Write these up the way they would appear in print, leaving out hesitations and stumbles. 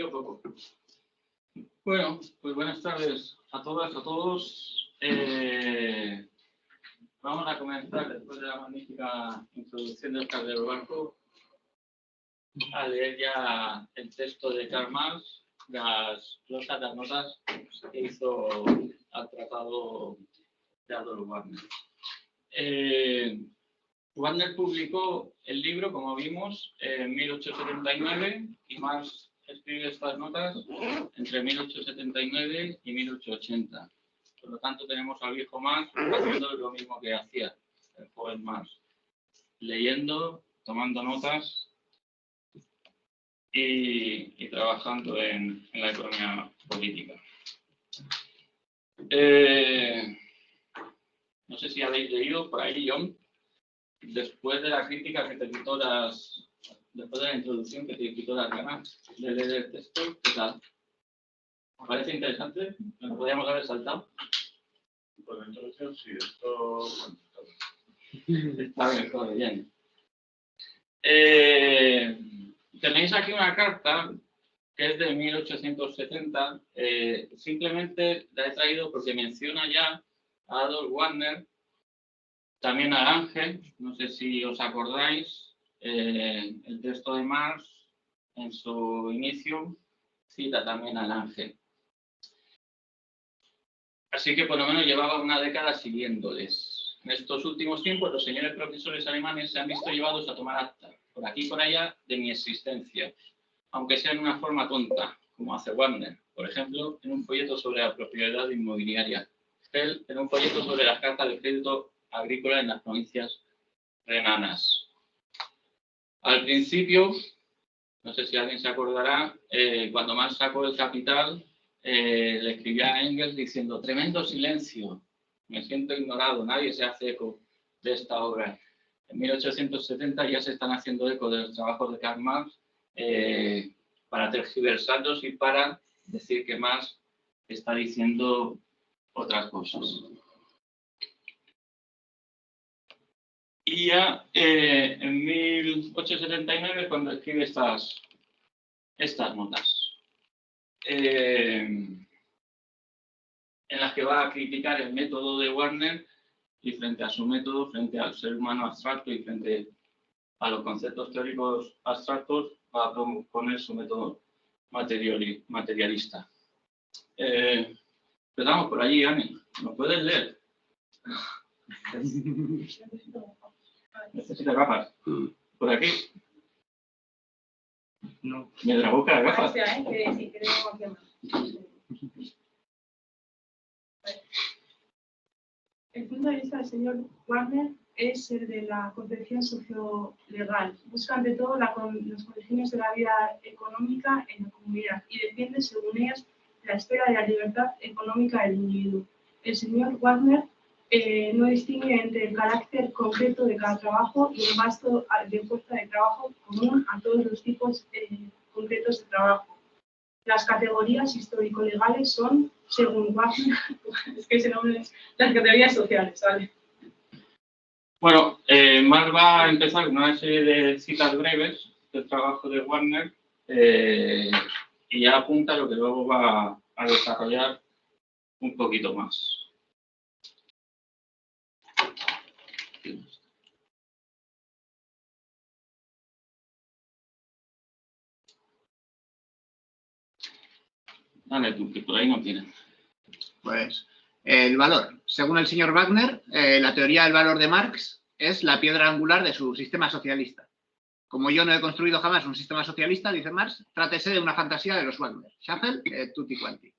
Yo poco. Bueno, pues buenas tardes a todas, a todos. Vamos a comenzar, después de la magnífica introducción del Oscar del Barco, a leer ya el texto de Karl Marx, las notas que hizo al tratado de Adolf Wagner. Wagner publicó el libro, como vimos, en 1879 y Marx escribe estas notas entre 1879 y 1880. Por lo tanto, tenemos al viejo Marx haciendo lo mismo que hacía el joven Marx, leyendo, tomando notas y trabajando en la economía política. No sé si habéis leído por ahí, John, después de la crítica que te quitó después de la introducción que te quitó las ganas de leer el texto, ¿qué tal? ¿Os parece interesante? ¿Nos podríamos haber saltado? Por la introducción, sí, esto... Está bien. Tenéis aquí una carta que es de 1870. Simplemente la he traído porque menciona ya a Adolf Wagner, también a Ángel. No sé si os acordáis, el texto de Marx en su inicio cita también al Ángel. Así que por lo menos llevaba una década siguiéndoles. En estos últimos tiempos, los señores profesores alemanes se han visto llevados a tomar acta, por aquí y por allá, de mi existencia, aunque sea en una forma tonta, como hace Wagner, por ejemplo, en un folleto sobre la propiedad inmobiliaria, él en un folleto sobre las cartas de crédito agrícola en las provincias renanas. Al principio, no sé si alguien se acordará, cuando Marx sacó el Capital, le escribía a Engels diciendo: tremendo silencio, me siento ignorado, nadie se hace eco de esta obra. En 1870 ya se están haciendo eco de los trabajos de Karl Marx para tergiversarlos y para decir que Marx está diciendo otras cosas. Y ya en 1879 cuando escribe estas notas, en las que va a criticar el método de Wagner y frente a su método, frente al ser humano abstracto y frente a los conceptos teóricos abstractos, va a proponer su método materialista. Empezamos por allí, Ani. ¿Nos puedes leer? ¿Necesitas gafas? ¿Por aquí? No. ¿Me la boca de gafas? Sí, creo que más. El punto de vista del señor Wagner es el de la concepción sociolegal. Busca ante todo las condiciones de la vida económica en la comunidad y defiende, según ellas, la esfera de la libertad económica del individuo. El señor Wagner no distingue entre el carácter concreto de cada trabajo y el gasto de fuerza de trabajo común a todos los tipos concretos de trabajo. Las categorías histórico-legales son, según Wagner, es que ese nombre es, las categorías sociales, ¿vale? Bueno, Marx va a empezar con una serie de citas breves del trabajo de Wagner y ya apunta lo que luego va a desarrollar un poquito más. Dale tú, que por ahí no tienen. Pues el valor. Según el señor Wagner, la teoría del valor de Marx es la piedra angular de su sistema socialista. Como yo no he construido jamás un sistema socialista, dice Marx, trátese de una fantasía de los Wagner. Schaffel, tutti quanti.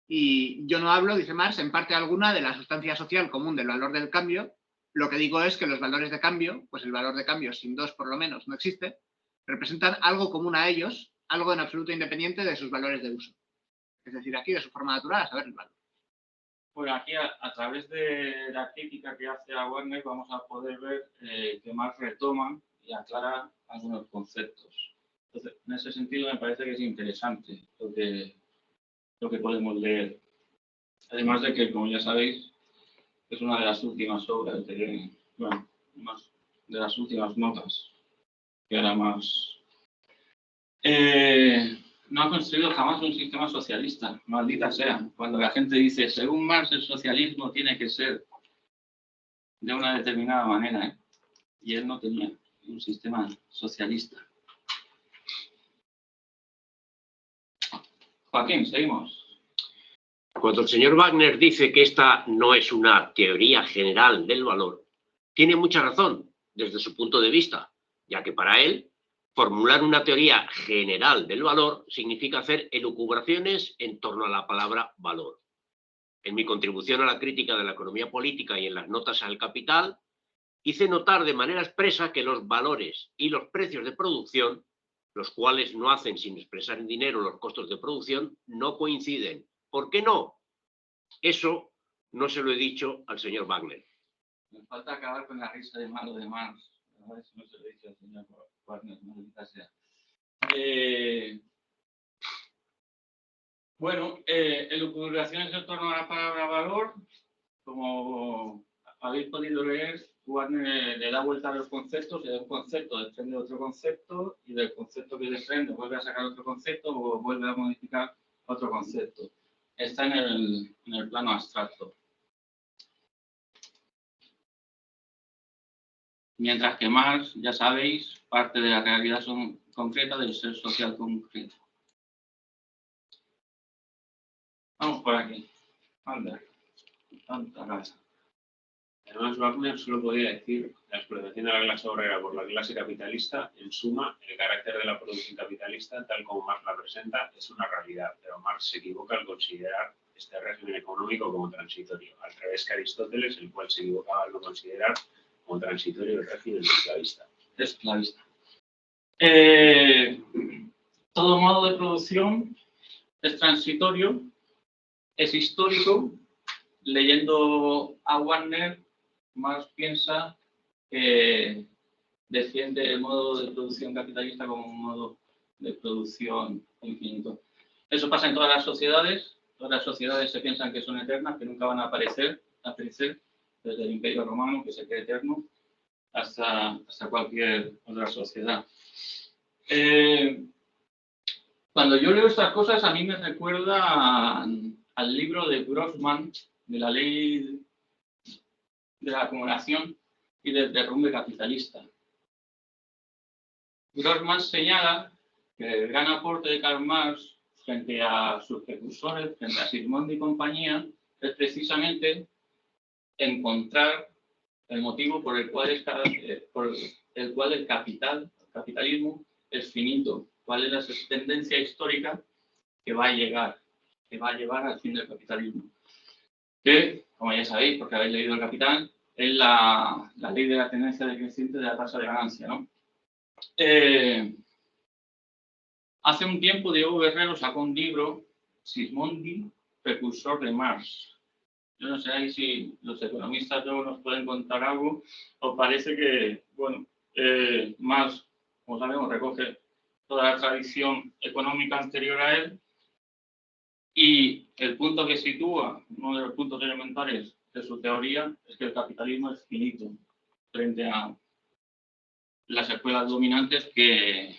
Y yo no hablo, dice Marx, en parte alguna de la sustancia social común del valor del cambio. Lo que digo es que los valores de cambio, pues el valor de cambio sin dos por lo menos no existe, representan algo común a ellos, algo en absoluto independiente de sus valores de uso. Es decir, aquí de su forma natural a saber el valor. Bueno, aquí a través de la crítica que hace a Wagner vamos a poder ver que Marx retoma y aclara algunos conceptos. Entonces, en ese sentido me parece que es interesante lo que podemos leer. Además de que, como ya sabéis, es una de las últimas obras de las últimas notas que hará Marx. no ha construido jamás un sistema socialista, maldita sea. Cuando la gente dice, según Marx, el socialismo tiene que ser de una determinada manera, ¿eh? Y él no tenía un sistema socialista. Joaquín, seguimos. Cuando el señor Wagner dice que esta no es una teoría general del valor, tiene mucha razón desde su punto de vista, ya que para él, formular una teoría general del valor significa hacer elucubraciones en torno a la palabra valor. En mi contribución a la crítica de la economía política y en las notas al Capital, hice notar de manera expresa que los valores y los precios de producción, los cuales no hacen sin expresar en dinero los costos de producción, no coinciden. ¿Por qué no? Eso no se lo he dicho al señor Wagner. Me falta acabar con la risa de malo de Marx. A ver si no se lo he dicho al señor Wagner, maldita sea. Bueno, elucubraciones en torno a la palabra valor, como habéis podido leer, Wagner le da vuelta a los conceptos, y de un concepto desprende otro concepto, y del concepto que desprende vuelve a sacar otro concepto o vuelve a modificar otro concepto. Está en el plano abstracto. Mientras que Marx, ya sabéis, parte de la realidad concreta del ser social concreto. Vamos por aquí. Anda. Tanta casa. Además, Wagner solo podía decir la explotación de la clase obrera por la clase capitalista, en suma, el carácter de la producción capitalista, tal como Marx la presenta, es una realidad, pero Marx se equivoca al considerar este régimen económico como transitorio, al revés que Aristóteles, el cual se equivocaba al no considerar como transitorio el régimen esclavista. Esclavista. Todo modo de producción es transitorio, es histórico. Leyendo a Wagner, Marx piensa que defiende el modo de producción capitalista como un modo de producción infinito. Eso pasa en todas las sociedades se piensan que son eternas, que nunca van a aparecer, desde el Imperio Romano, que se cree eterno, hasta cualquier otra sociedad. Cuando yo leo estas cosas, a mí me recuerda al libro de Grossman, de la ley de la acumulación y del derrumbe capitalista. Grossman señala que el gran aporte de Karl Marx frente a sus precursores, frente a Sigmund y compañía, es precisamente encontrar el motivo por el cual el capitalismo es finito, cuál es la tendencia histórica que va a llevar al fin del capitalismo. Que, como ya sabéis, porque habéis leído El Capital, es la ley de la tendencia decreciente de la tasa de ganancia, ¿no? Hace un tiempo Diego Guerrero sacó un libro, Sismondi, precursor de Marx. Yo no sé ahí si los economistas luego nos pueden contar algo. Os parece que, bueno, Marx, como sabemos, recoge toda la tradición económica anterior a él. Y el punto que sitúa, uno de los puntos elementales de su teoría, es que el capitalismo es finito frente a las escuelas dominantes que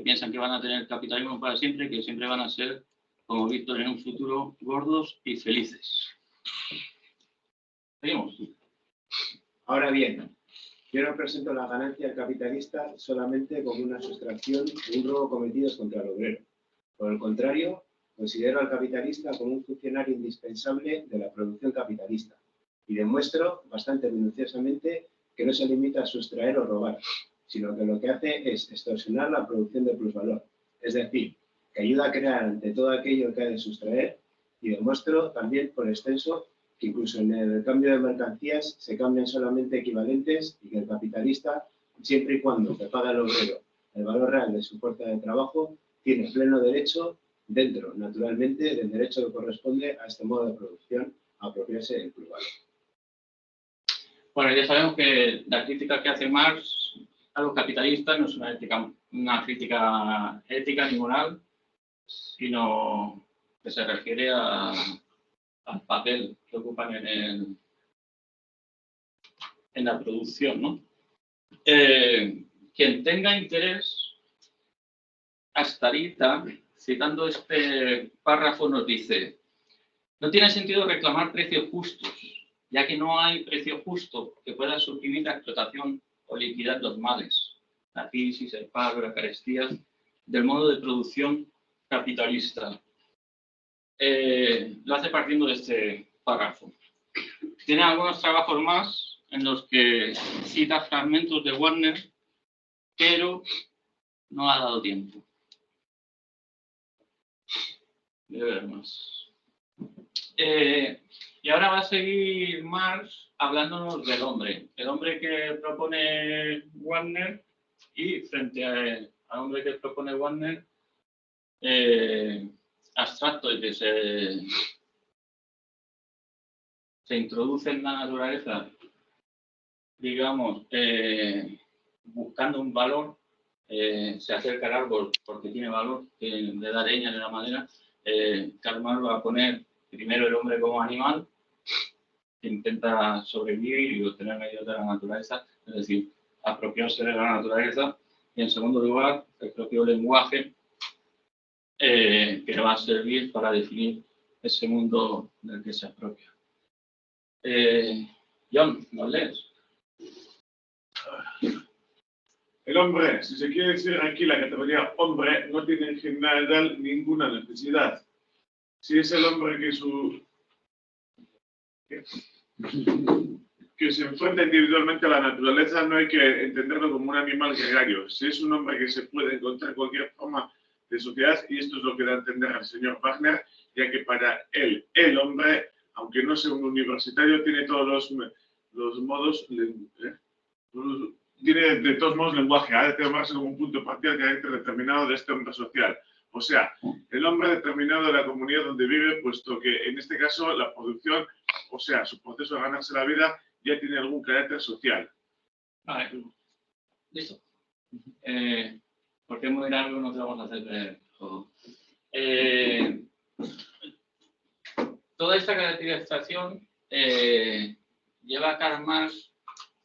piensan que van a tener capitalismo para siempre y que siempre van a ser, como Víctor, en un futuro gordos y felices. Seguimos. Ahora bien, yo no presento la ganancia capitalista solamente como una sustracción de un robo cometido contra el obrero. Por el contrario, considero al capitalista como un funcionario indispensable de la producción capitalista y demuestro bastante minuciosamente que no se limita a sustraer o robar, sino que lo que hace es extorsionar la producción de plusvalor, es decir, que ayuda a crear ante todo aquello que ha de sustraer, y demuestro también por extenso que incluso en el cambio de mercancías se cambian solamente equivalentes y que el capitalista, siempre y cuando le paga al obrero el valor real de su fuerza de trabajo, tiene pleno derecho, dentro, naturalmente, del derecho que corresponde a este modo de producción, a apropiarse del plusvalor. Bueno, ya sabemos que la crítica que hace Marx a los capitalistas no es una crítica ética ni moral, sino que se refiere al papel que ocupan en la producción, ¿no? Quien tenga interés, Astarita, citando este párrafo, nos dice: no tiene sentido reclamar precios justos, ya que no hay precio justo que pueda suprimir la explotación o liquidar los males, la crisis, el paro, la carestía, del modo de producción capitalista. Lo hace partiendo de este párrafo. Tiene algunos trabajos más en los que cita fragmentos de Wagner, pero no ha dado tiempo. Voy a ver más. Y ahora va a seguir Marx hablándonos del hombre. El hombre que propone Wagner, y frente al hombre que propone Wagner, abstracto y que se introduce en la naturaleza, digamos, buscando un valor, se acerca al árbol porque tiene valor, que le da leña, le da madera. Karl Marx va a poner primero el hombre como animal, que intenta sobrevivir y obtener medios de la naturaleza, es decir, apropiarse de la naturaleza, y en segundo lugar, el propio lenguaje, que le va a servir para definir ese mundo del que se apropia. John, ¿nos lees? El hombre, si se quiere decir aquí la categoría hombre, no tiene en general ninguna necesidad. Si es el hombre que se enfrenta individualmente a la naturaleza, no hay que entenderlo como un animal gregario. Si es un hombre que se puede encontrar cualquier forma de sociedad, y esto es lo que da a entender al señor Wagner, ya que para él, el hombre, aunque no sea un universitario, tiene todos los modos, tiene de todos modos lenguaje, ha de tomarse como un punto parcial de carácter determinado de este hombre social. O sea, el hombre determinado de la comunidad donde vive, puesto que en este caso la producción, o sea, su proceso de ganarse la vida, ya tiene algún carácter social. Vale, listo. Porque es muy largo, no te vamos a hacer todo. Toda esta caracterización lleva a Karl Marx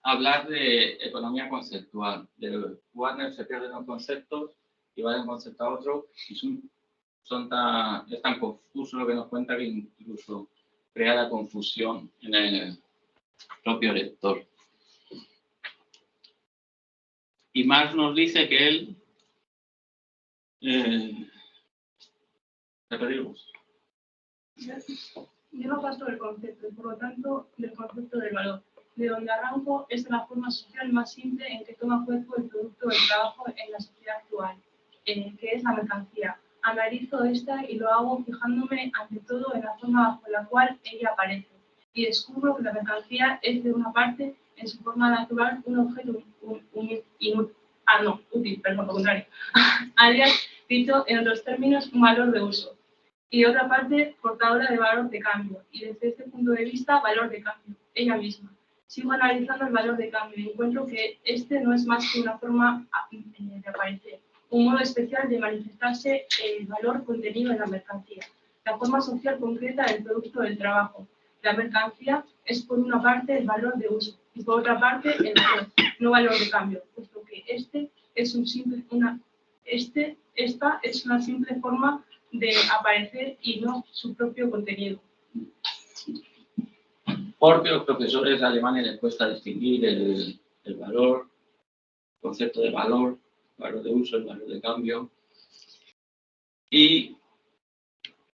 a hablar de economía conceptual. De Wagner se pierden los conceptos y va de un concepto a otro, y es tan confuso lo que nos cuenta que incluso crea la confusión en el propio lector. Y Marx nos dice que él repetimos. Yo no paso del concepto, y por lo tanto del concepto del valor, de donde arranco es de la forma social más simple en que toma cuerpo el producto del trabajo en la sociedad actual, que es la mercancía. Analizo esta y lo hago fijándome ante todo en la forma bajo la cual ella aparece, y descubro que la mercancía es de una parte, en su forma natural, un objeto útil, perdón, lo contrario, alias, dicho en otros términos, un valor de uso, y de otra parte, portadora de valor de cambio, y desde este punto de vista, valor de cambio, ella misma. Sigo analizando el valor de cambio y encuentro que este no es más que una forma de aparecer, un modo especial de manifestarse el valor contenido en la mercancía, la forma social concreta del producto del trabajo. La mercancía es por una parte el valor de uso y por otra parte el valor, no valor de cambio, puesto que esta es una simple forma de aparecer y no su propio contenido. Porque a los profesores alemanes les cuesta distinguir el valor, el concepto de valor, el valor de uso, el valor de cambio. Y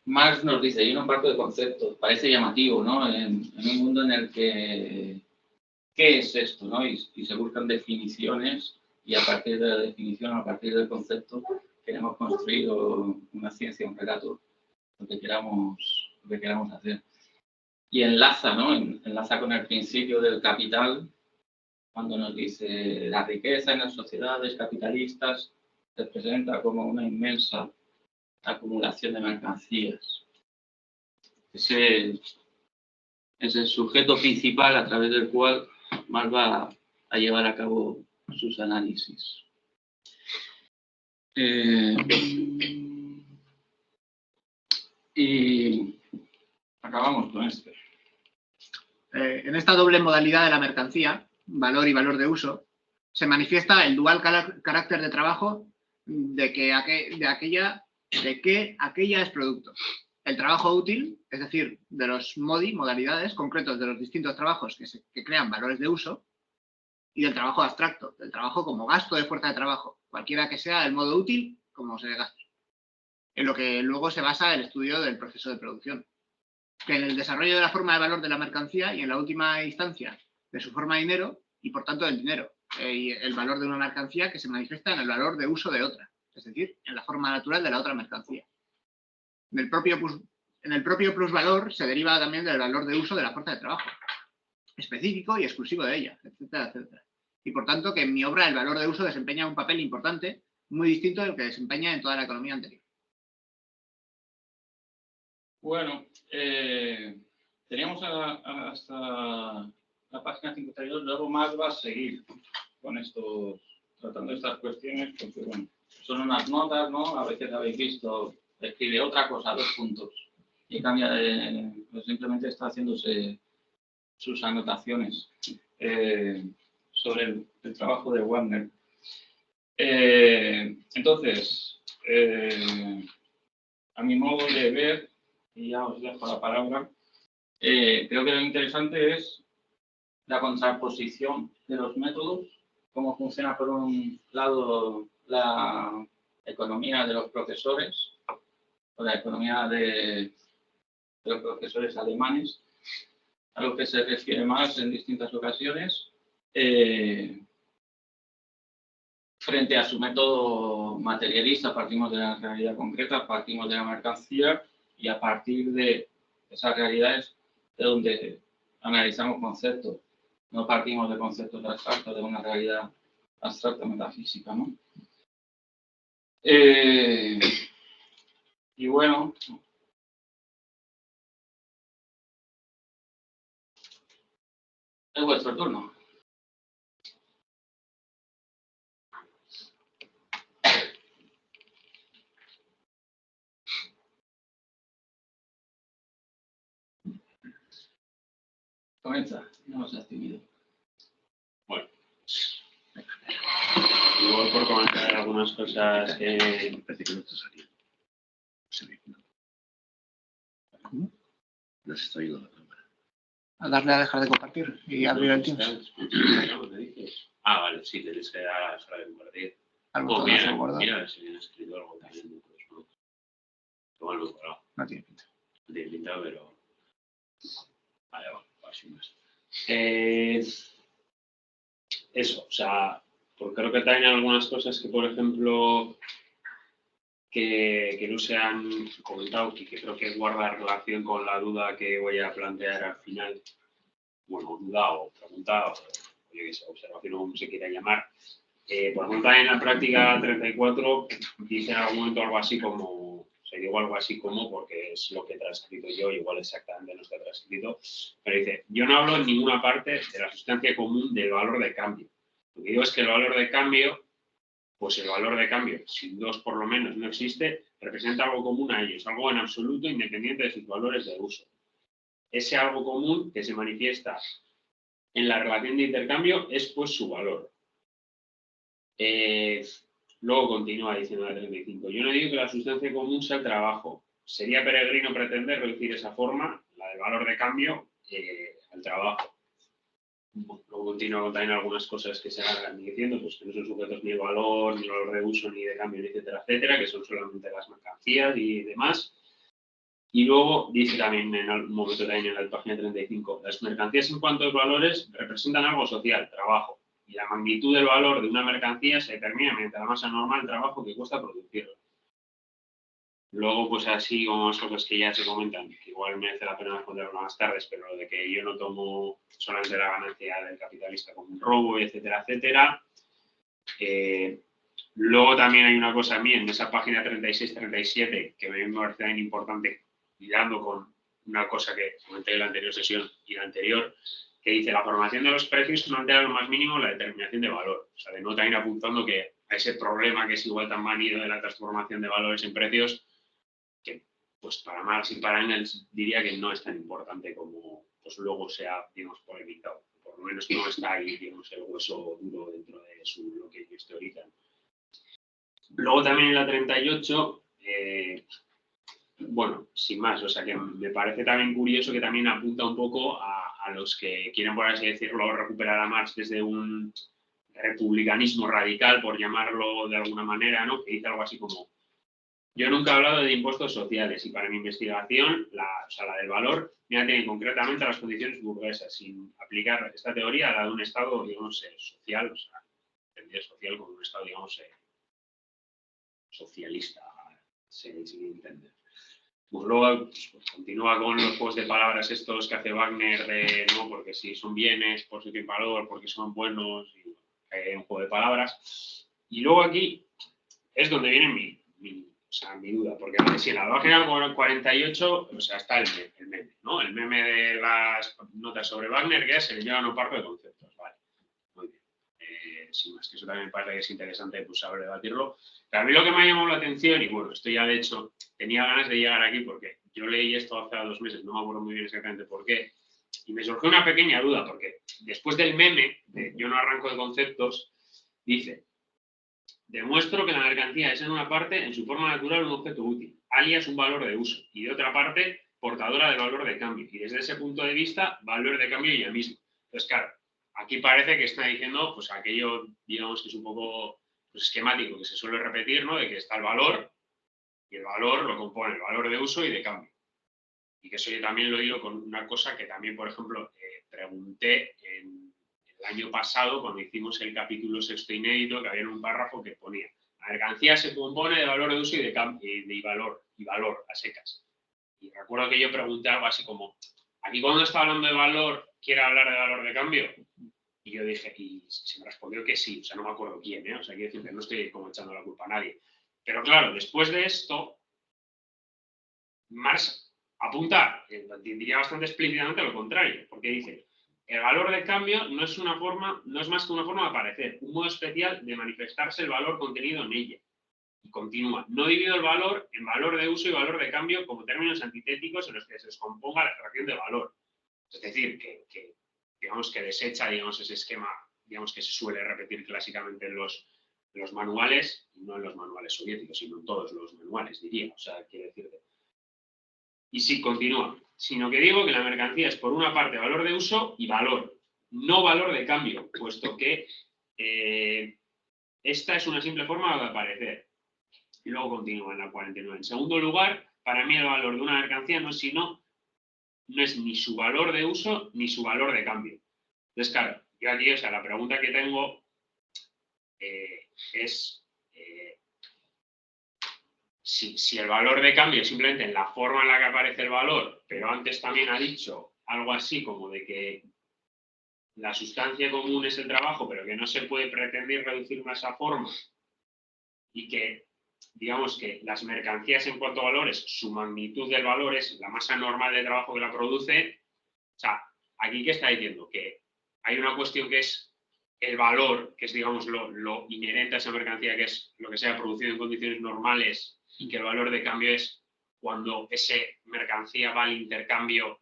Marx nos dice, yo no parto de conceptos, parece llamativo, ¿no? En un mundo en el que, ¿qué es esto? ¿No? Y se buscan definiciones, y a partir de la definición, a partir del concepto, queremos construir una ciencia, un relato, lo que queramos hacer. Y enlaza, ¿no? Enlaza con el principio del capital, cuando nos dice la riqueza en las sociedades capitalistas se presenta como una inmensa acumulación de mercancías. Ese es el sujeto principal a través del cual Marx va a llevar a cabo sus análisis. Y acabamos con esto. En esta doble modalidad de la mercancía, valor y valor de uso, se manifiesta el dual carácter de trabajo de que aquella es producto. El trabajo útil, es decir, de los modalidades concretos de los distintos trabajos que crean valores de uso, y del trabajo abstracto, del trabajo como gasto de fuerza de trabajo, cualquiera que sea el modo útil, como se gaste. En lo que luego se basa el estudio del proceso de producción. Que en el desarrollo de la forma de valor de la mercancía y en la última instancia de su forma de dinero, y por tanto del dinero, y el valor de una mercancía que se manifiesta en el valor de uso de otra, es decir, en la forma natural de la otra mercancía. En el propio plusvalor se deriva también del valor de uso de la fuerza de trabajo, específico y exclusivo de ella, etcétera, etcétera. Y por tanto que en mi obra el valor de uso desempeña un papel importante, muy distinto del que desempeña en toda la economía anterior. Bueno, teníamos hasta la página 52, luego más va a seguir con estos, tratando estas cuestiones, porque bueno, son unas notas, ¿no? A veces habéis visto, escribe otra cosa, 2 puntos, y cambia pues simplemente está haciéndose sus anotaciones sobre el trabajo de Wagner. Entonces, a mi modo de ver, y ya os dejo la palabra, creo que lo interesante es la contraposición de los métodos, cómo funciona por un lado la economía de los profesores, o la economía de los profesores alemanes, a lo que se refiere más en distintas ocasiones, frente a su método materialista. Partimos de la realidad concreta, partimos de la mercancía, y a partir de esas realidades de donde analizamos conceptos. No partimos de conceptos abstractos, de una realidad abstracta metafísica, ¿no? Y bueno, es vuestro turno. Comienza, no seas tímido. Bueno, luego por comentar algunas cosas que... Parece que no está saliendo. Se ve que no. ¿Cómo? No se está oyendo la cámara. A darle a dejar de compartir y abrir el Teams. Ah, vale, sí, tenéis que dar a la sala de compartir. Algo Oh, todo mira, se guarda. mira a ver si viene escrito algo también. Igual lo he colado. No tiene pinta. No tiene pinta, pero... Vale, va, así más. Eso, o sea, pues creo que también hay algunas cosas que, por ejemplo, que no se han comentado y que creo que guarda relación con la duda que voy a plantear al final. Bueno, duda o pregunta, o yo qué sé, observación o como se quiera llamar. Por ejemplo, también en la práctica 34 dice en algún momento algo así como, o sea, digo algo así como, porque es lo que he transcrito yo, igual exactamente no está transcrito, pero dice, yo no hablo en ninguna parte de la sustancia común del valor de cambio. Lo que digo es que el valor de cambio, pues el valor de cambio, si 2 por lo menos no existe, representa algo común a ellos, algo en absoluto independiente de sus valores de uso. Ese algo común que se manifiesta en la relación de intercambio es pues su valor. Luego continúa diciendo la 35. Yo no digo que la sustancia común sea el trabajo. Sería peregrino pretender reducir esa forma, la del valor de cambio, al trabajo. Luego continúa también algunas cosas que se van diciendo, pues que no son sujetos ni de valor, ni valor de uso, ni de cambio, etcétera, etcétera, que son solamente las mercancías y demás. Y luego dice también en un momento también en la página 35, las mercancías en cuanto a los valores representan algo social, trabajo. Y la magnitud del valor de una mercancía se determina mediante la masa normal del trabajo que cuesta producirlo. Luego, pues así como más cosas que ya se comentan, que igual merece la pena responderlo más tarde, pero lo de que yo no tomo solamente la ganancia del capitalista como un robo, etcétera, etcétera. Luego también hay una cosa a mí en esa página 36-37 que me parece también importante, ligando con una cosa que comenté en la anterior sesión y la anterior, que dice la formación de los precios no altera lo más mínimo la determinación de valor. O sea, de no también apuntando que a ese problema que es igual tan manido de la transformación de valores en precios, que pues para Marx y para Engels diría que no es tan importante como pues luego se ha, digamos, polemizado. Por lo menos no está ahí, digamos, el hueso duro dentro de lo que ellos teorizan. Luego también en la 38, bueno, sin más, o sea que me parece también curioso que también apunta un poco a los que quieren, por así decirlo, recuperar a Marx desde un republicanismo radical, por llamarlo de alguna manera, ¿no? Que dice algo así como: yo nunca he hablado de impuestos sociales y para mi investigación, o sea, la del valor, me atiene concretamente a las condiciones burguesas, sin aplicar esta teoría a la de un Estado, digamos, social, o sea, entendido social como un Estado, digamos, socialista, sin entender. Pues luego pues continúa con los juegos de palabras estos que hace Wagner de, no, porque si son bienes, por si tienen valor, porque son buenos, y hay un juego de palabras. Y luego aquí es donde viene mi duda, porque si en la página 48, o sea, está el meme, ¿no? El meme de las notas sobre Wagner, que es el yo no parto de conceptos, vale. Muy bien. Sin más, que eso también me parece que es interesante pues, saber debatirlo. Pero a mí lo que me ha llamado la atención, y bueno, esto ya de hecho tenía ganas de llegar aquí porque yo leí esto hace 2 meses, no me acuerdo muy bien exactamente por qué, y me surgió una pequeña duda, porque después del meme de yo no arranco de conceptos, dice: demuestro que la mercancía es en una parte, en su forma natural, un objeto útil, alias un valor de uso, y de otra parte, portadora del valor de cambio. Y desde ese punto de vista, valor de cambio ella misma. Entonces, claro, aquí parece que está diciendo, pues aquello, digamos que es un poco pues, esquemático, que se suele repetir, ¿no? De que está el valor, y el valor lo compone el valor de uso y de cambio. Y que eso yo también lo digo con una cosa que también, por ejemplo, pregunté el año pasado, cuando hicimos el capítulo 6 inédito, que había un párrafo que ponía: la mercancía se compone de valor de uso y de valor a secas. Y recuerdo que yo pregunté algo así como: aquí cuando está hablando de valor, ¿quiere hablar de valor de cambio? Y yo dije, y se me respondió que sí, o sea, no me acuerdo quién, o sea, quiero decir que no estoy como echando la culpa a nadie. Pero claro, después de esto, Marx apunta, diría bastante explícitamente lo contrario, porque dice: el valor de cambio no es más que una forma de aparecer, un modo especial de manifestarse el valor contenido en ella. Y continúa: no divido el valor en valor de uso y valor de cambio como términos antitéticos en los que se descomponga la extracción de valor. Es decir, que digamos que desecha, digamos, ese esquema, digamos, que se suele repetir clásicamente en los manuales, y no en los manuales soviéticos, sino en todos los manuales, diría. O sea, quiere decir que... Y sí, continúa, sino que digo que la mercancía es por una parte valor de uso y valor, no valor de cambio, puesto que esta es una simple forma de aparecer. Y luego continúa en la 49. En segundo lugar, para mí el valor de una mercancía no es ni su valor de uso ni su valor de cambio. Entonces, claro, yo aquí, o sea, la pregunta que tengo es si el valor de cambio es simplemente en la forma en la que aparece el valor, pero antes también ha dicho algo así como de que la sustancia común es el trabajo, pero que no se puede pretender reducirlo a esa forma, y que, digamos que las mercancías en cuanto a valores, su magnitud del valor es la masa normal de trabajo que la produce. O sea, aquí ¿qué está diciendo? Que hay una cuestión que es el valor, que es, digamos, lo inherente a esa mercancía, que es lo que se ha producido en condiciones normales, y que el valor de cambio es cuando esa mercancía va al intercambio,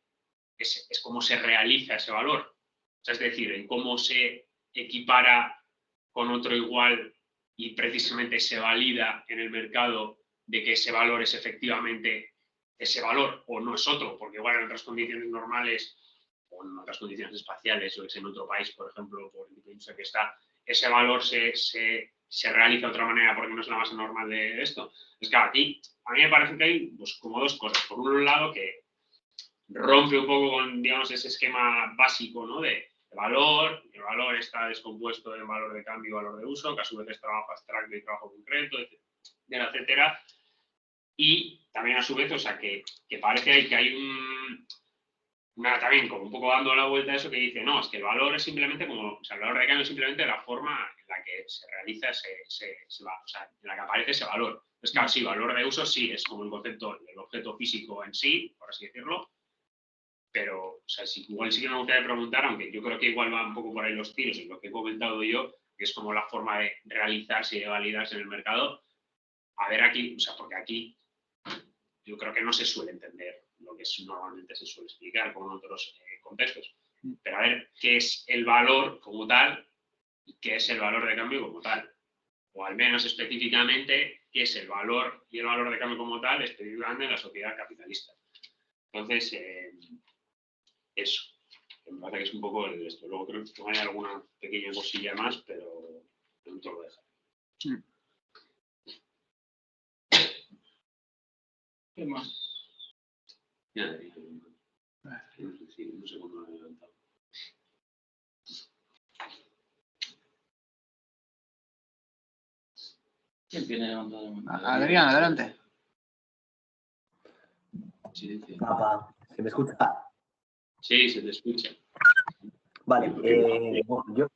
es cómo se realiza ese valor. O sea, es decir, en cómo se equipara con otro igual y precisamente se valida en el mercado de que ese valor es efectivamente ese valor o no es otro, porque igual en otras condiciones normales o en otras condiciones espaciales, o es en otro país, por ejemplo, por el que está, ese valor se realiza de otra manera porque no es la base normal de esto. Es que aquí a mí me parece que hay pues, como dos cosas. Por un lado, que rompe un poco con, digamos, ese esquema básico, ¿no? de valor. El valor está descompuesto en valor de cambio y valor de uso, que a su vez es trabajo abstracto y trabajo concreto, etcétera, etcétera. Y también a su vez, o sea, que parece que hay también como un poco dando la vuelta a eso, que dice, no, es que el valor es simplemente como, o sea, el valor de cambio es simplemente la forma en la que se realiza o sea, en la que aparece ese valor. Entonces, claro, sí, valor de uso sí, es como el concepto del objeto físico en sí, por así decirlo, pero, o sea, igual sí que me gustaría preguntar, aunque yo creo que igual va un poco por ahí los tiros en lo que he comentado yo, que es como la forma de realizarse y de validarse en el mercado. A ver aquí, o sea, porque aquí yo creo que no se suele entender lo que normalmente se suele explicar como en otros contextos. Pero a ver, ¿qué es el valor como tal y qué es el valor de cambio como tal? o al menos específicamente, qué es el valor y el valor de cambio como tal específicamente en la sociedad capitalista. Entonces, eso. Me parece que es un poco esto. Luego creo que hay alguna pequeña cosilla más, pero no te lo dejo. ¿Qué más? Ya diría. No sé cómo lo he levantado. ¿Quién tiene levantado? Adrián, adelante. Silencio. Papá, ¿se me escucha? Sí, se te escucha. Vale, bueno, yo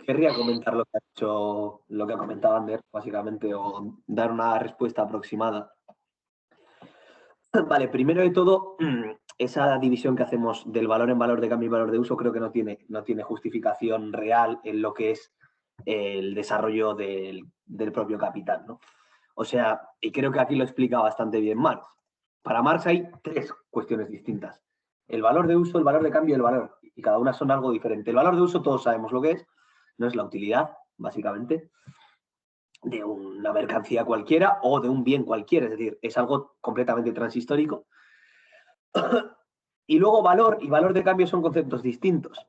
querría comentar lo que ha hecho, lo que ha comentado Ander, básicamente, o dar una respuesta aproximada. Vale, primero de todo, esa división que hacemos del valor en valor de cambio y valor de uso creo que no tiene justificación real en lo que es el desarrollo del propio capital, ¿no? O sea, y creo que aquí lo explica bastante bien Marx. Para Marx hay tres cuestiones distintas. El valor de uso, el valor de cambio y el valor. Y cada una son algo diferente. El valor de uso todos sabemos lo que es. No es la utilidad, básicamente, de una mercancía cualquiera o de un bien cualquiera. Es decir, es algo completamente transhistórico. Y luego valor y valor de cambio son conceptos distintos.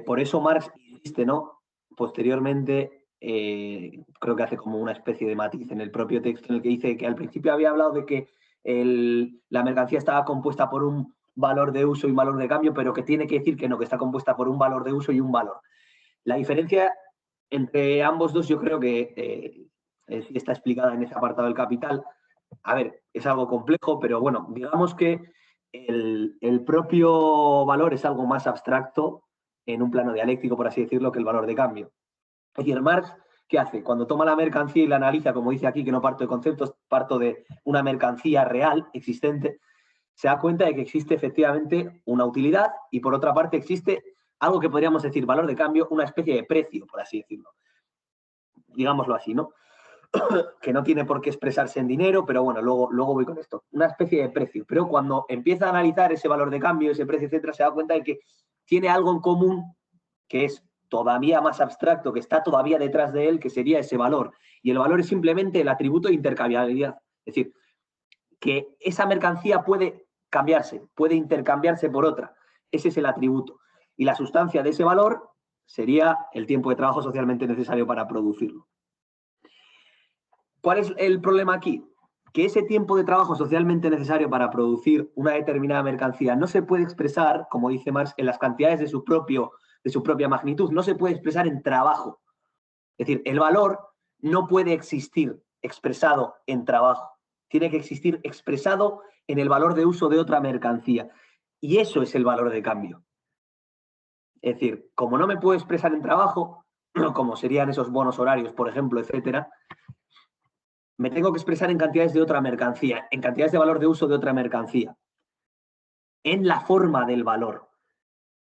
Por eso Marx insiste, ¿no? Posteriormente, creo que hace como una especie de matiz en el propio texto en el que dice que al principio había hablado de que la mercancía estaba compuesta por un valor de uso y un valor de cambio, pero que tiene que decir que no, que está compuesta por un valor de uso y un valor. La diferencia entre ambos dos yo creo que está explicada en ese apartado del capital. A ver, es algo complejo, pero bueno, digamos que el propio valor es algo más abstracto en un plano dialéctico, por así decirlo, que el valor de cambio. Es decir, Marx, ¿qué hace? Cuando toma la mercancía y la analiza, como dice aquí, que no parto de conceptos, parto de una mercancía real, existente, se da cuenta de que existe efectivamente una utilidad y por otra parte existe algo que podríamos decir valor de cambio, una especie de precio, por así decirlo. Digámoslo así, ¿no? Que no tiene por qué expresarse en dinero, pero bueno, luego voy con esto. Una especie de precio. Pero cuando empieza a analizar ese valor de cambio, ese precio, etcétera, se da cuenta de que tiene algo en común que es todavía más abstracto, que está todavía detrás de él, que sería ese valor. Y el valor es simplemente el atributo de intercambiabilidad. Es decir, que esa mercancía puede cambiarse, puede intercambiarse por otra. Ese es el atributo. Y la sustancia de ese valor sería el tiempo de trabajo socialmente necesario para producirlo. ¿Cuál es el problema aquí? Que ese tiempo de trabajo socialmente necesario para producir una determinada mercancía no se puede expresar, como dice Marx, en las cantidades de su propia magnitud, no se puede expresar en trabajo. Es decir, el valor no puede existir expresado en trabajo, tiene que existir expresado en el valor de uso de otra mercancía. Y eso es el valor de cambio. Es decir, como no me puedo expresar en trabajo, como serían esos bonos horarios, por ejemplo, etcétera, me tengo que expresar en cantidades de otra mercancía, en cantidades de valor de uso de otra mercancía, en la forma del valor.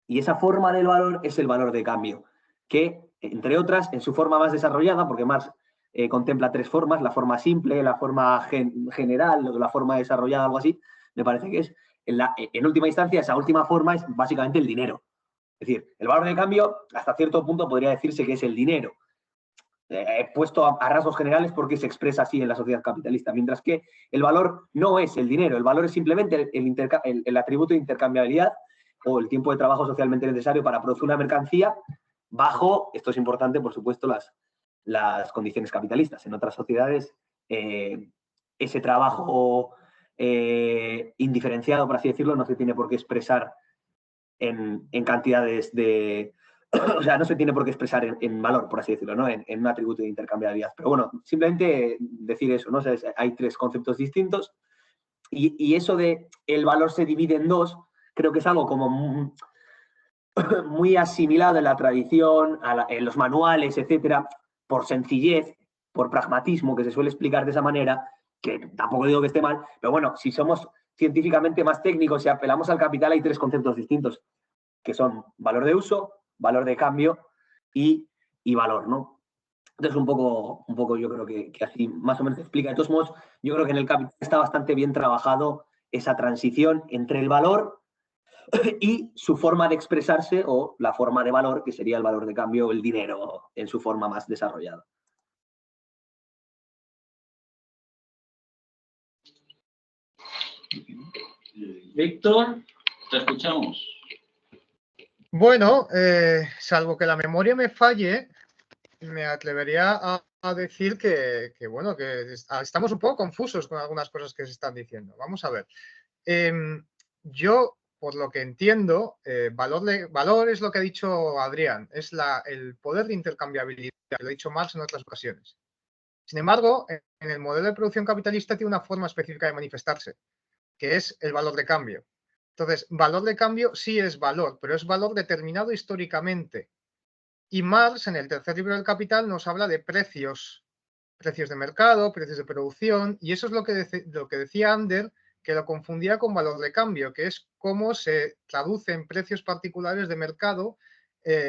Y esa forma del valor es el valor de cambio, que, entre otras, en su forma más desarrollada, porque Marx contempla tres formas, la forma simple, la forma general, la forma desarrollada, algo así, me parece que es, en última instancia, esa última forma es básicamente el dinero. Es decir, el valor de cambio, hasta cierto punto, podría decirse que es el dinero. Puesto a rasgos generales porque se expresa así en la sociedad capitalista, mientras que el valor no es el dinero, el valor es simplemente el atributo de intercambiabilidad o el tiempo de trabajo socialmente necesario para producir una mercancía bajo, esto es importante, por supuesto, las condiciones capitalistas. En otras sociedades, ese trabajo indiferenciado, por así decirlo, no se tiene por qué expresar en cantidades de... O sea, no se tiene por qué expresar en valor, por así decirlo, ¿no? En un atributo de intercambiabilidad. Pero bueno, simplemente decir eso, ¿no? O sea, hay tres conceptos distintos y eso de el valor se divide en dos, creo que es algo como muy asimilado en la tradición, en los manuales, etcétera, por sencillez, por pragmatismo, que se suele explicar de esa manera, que tampoco digo que esté mal, pero bueno, si somos científicamente más técnicos y apelamos al capital, hay tres conceptos distintos, que son valor de uso, valor de cambio y valor, ¿no? Entonces, un poco yo creo que así más o menos se explica. De todos modos, yo creo que en el capital está bastante bien trabajado esa transición entre el valor y su forma de expresarse o la forma de valor, que sería el valor de cambio, el dinero en su forma más desarrollada. Víctor, te escuchamos. Bueno, salvo que la memoria me falle, me atrevería a decir bueno, que estamos un poco confusos con algunas cosas que se están diciendo. Vamos a ver. Yo, por lo que entiendo, valor es lo que ha dicho Adrián, es el poder de intercambiabilidad, lo ha dicho Marx en otras ocasiones. Sin embargo, en el modelo de producción capitalista tiene una forma específica de manifestarse, que es el valor de cambio. Entonces, valor de cambio sí es valor, pero es valor determinado históricamente. Y Marx, en el tercer libro del Capital, nos habla de precios de mercado, precios de producción, y eso es lo que decía Ander, que lo confundía con valor de cambio, que es cómo se traduce en precios particulares de mercado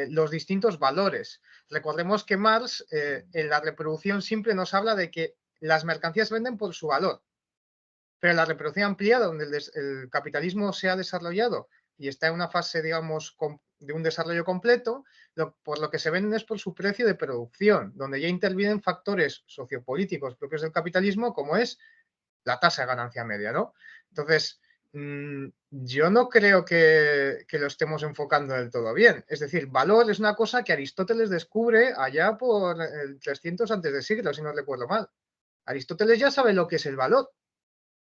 los distintos valores. Recordemos que Marx, en la reproducción simple, nos habla de que las mercancías venden por su valor, pero en la reproducción ampliada, donde el capitalismo se ha desarrollado y está en una fase, digamos, de un desarrollo completo, por lo que se venden es por su precio de producción, donde ya intervienen factores sociopolíticos propios del capitalismo, como es la tasa de ganancia media, ¿no? Entonces, yo no creo que lo estemos enfocando del todo bien. Es decir, valor es una cosa que Aristóteles descubre allá por el 300 antes de siglo, si no recuerdo mal. Aristóteles ya sabe lo que es el valor.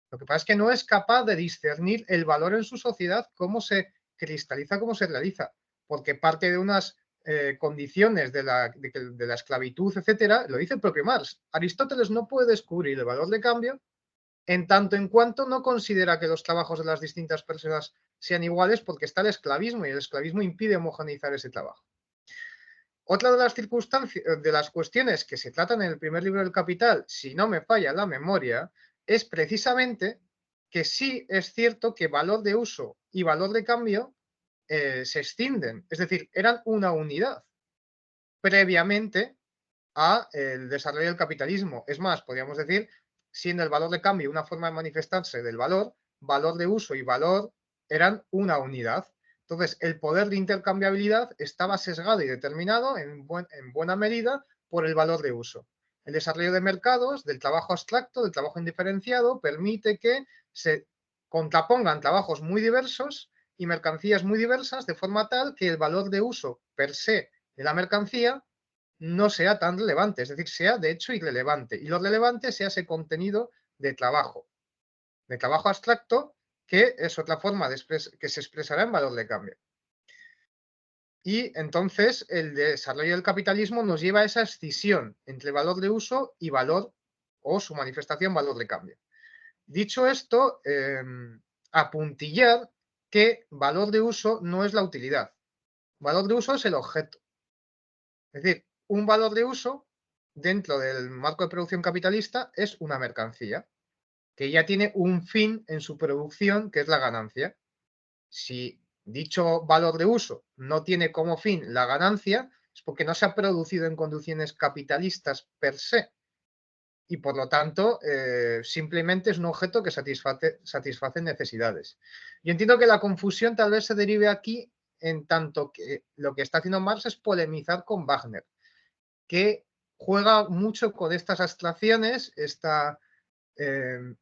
Lo que pasa es que no es capaz de discernir el valor en su sociedad, cómo se cristaliza, cómo se realiza, porque parte de unas condiciones de la esclavitud, etcétera, lo dice el propio Marx. Aristóteles no puede descubrir el valor de cambio en tanto en cuanto no considera que los trabajos de las distintas personas sean iguales, porque está el esclavismo y el esclavismo impide homogeneizar ese trabajo. Otra de las circunstancias, de las cuestiones que se tratan en el primer libro del Capital, si no me falla la memoria, es precisamente que sí es cierto que valor de uso y valor de cambio se escinden, es decir, eran una unidad previamente al desarrollo del capitalismo. Es más, podríamos decir, siendo el valor de cambio una forma de manifestarse del valor, valor de uso y valor eran una unidad. Entonces, el poder de intercambiabilidad estaba sesgado y determinado en buena medida por el valor de uso. El desarrollo de mercados, del trabajo abstracto, del trabajo indiferenciado, permite que se contrapongan trabajos muy diversos y mercancías muy diversas, de forma tal que el valor de uso per se de la mercancía no sea tan relevante, es decir, sea de hecho irrelevante. Y lo relevante sea ese contenido de trabajo abstracto, que es otra forma que se expresará en valor de cambio. Y entonces el desarrollo del capitalismo nos lleva a esa escisión entre valor de uso y valor, o su manifestación, valor de cambio. Dicho esto, apuntillar que valor de uso no es la utilidad. Valor de uso es el objeto. Es decir, un valor de uso dentro del marco de producción capitalista es una mercancía que ya tiene un fin en su producción, que es la ganancia. Si dicho valor de uso no tiene como fin la ganancia, es porque no se ha producido en condiciones capitalistas per se. Y por lo tanto, simplemente es un objeto que satisface necesidades. Yo entiendo que la confusión tal vez se derive aquí, en tanto que lo que está haciendo Marx es polemizar con Wagner, que juega mucho con estas abstracciones, esta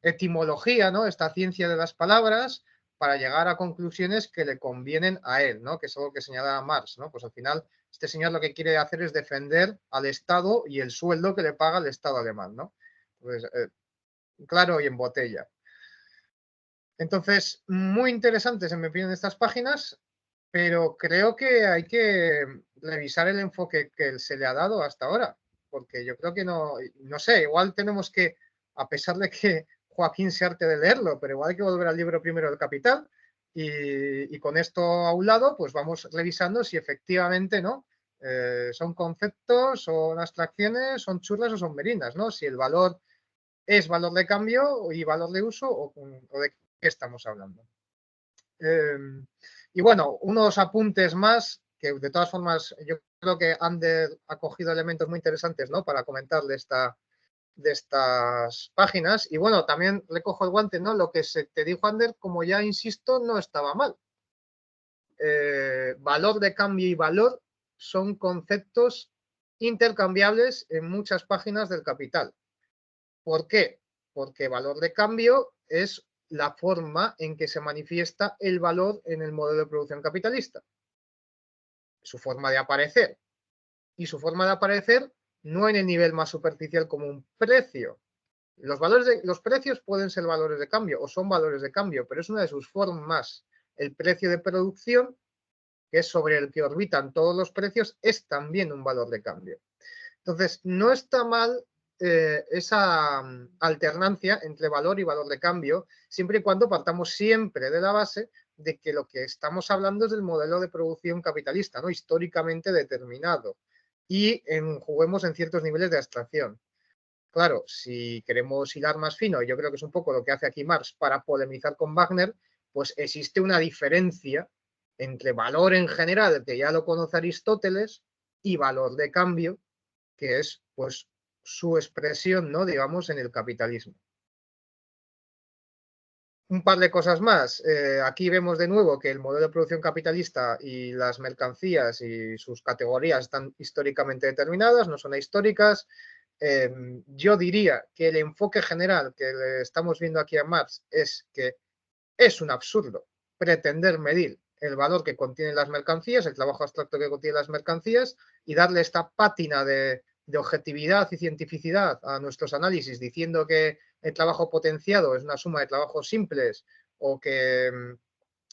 etimología, ¿no? Esta ciencia de las palabras, para llegar a conclusiones que le convienen a él, ¿no? Que es algo que señalaba Marx, ¿no? Pues al final este señor lo que quiere hacer es defender al Estado y el sueldo que le paga el Estado alemán, ¿no? Pues, claro y en botella. Entonces, muy interesantes en mi opinión estas páginas, pero creo que hay que revisar el enfoque que se le ha dado hasta ahora, porque yo creo que no sé, igual tenemos que, a pesar de que Joaquín se harte de leerlo, pero igual hay que volver al libro primero del Capital y con esto a un lado, pues vamos revisando si efectivamente, ¿no? Son conceptos, son abstracciones, son churras o son merinas, ¿no? Si el valor es valor de cambio y valor de uso o de qué estamos hablando. Y bueno, unos apuntes más, que de todas formas yo creo que Ander ha cogido elementos muy interesantes, ¿no? Para comentar de estas páginas. Y bueno, también le cojo el guante, ¿no? Lo que te dijo Ander, como ya insisto, no estaba mal. valor de cambio y valor son conceptos intercambiables en muchas páginas del Capital. ¿Por qué? Porque valor de cambio es la forma en que se manifiesta el valor en el modelo de producción capitalista. Su forma de aparecer. Y su forma de aparecer no en el nivel más superficial como un precio. Los precios pueden ser valores de cambio o son valores de cambio, pero es una de sus formas. El precio de producción, que es sobre el que orbitan todos los precios, es también un valor de cambio. Entonces, no está mal esa alternancia entre valor y valor de cambio, siempre y cuando partamos siempre de la base de que lo que estamos hablando es del modelo de producción capitalista, ¿no? Históricamente determinado, y juguemos en ciertos niveles de abstracción. Claro, si queremos hilar más fino, y yo creo que es un poco lo que hace aquí Marx para polemizar con Wagner, pues existe una diferencia entre valor en general, que ya lo conoce Aristóteles, y valor de cambio, que es pues su expresión, ¿no? Digamos, en el capitalismo. Un par de cosas más. Aquí vemos de nuevo que el modelo de producción capitalista y las mercancías y sus categorías están históricamente determinadas, no son ahistóricas. Yo diría que el enfoque general que le estamos viendo aquí a Marx es que es un absurdo pretender medir el valor que contienen las mercancías, el trabajo abstracto que contienen las mercancías, y darle esta pátina de objetividad y cientificidad a nuestros análisis, diciendo que el trabajo potenciado es una suma de trabajos simples o que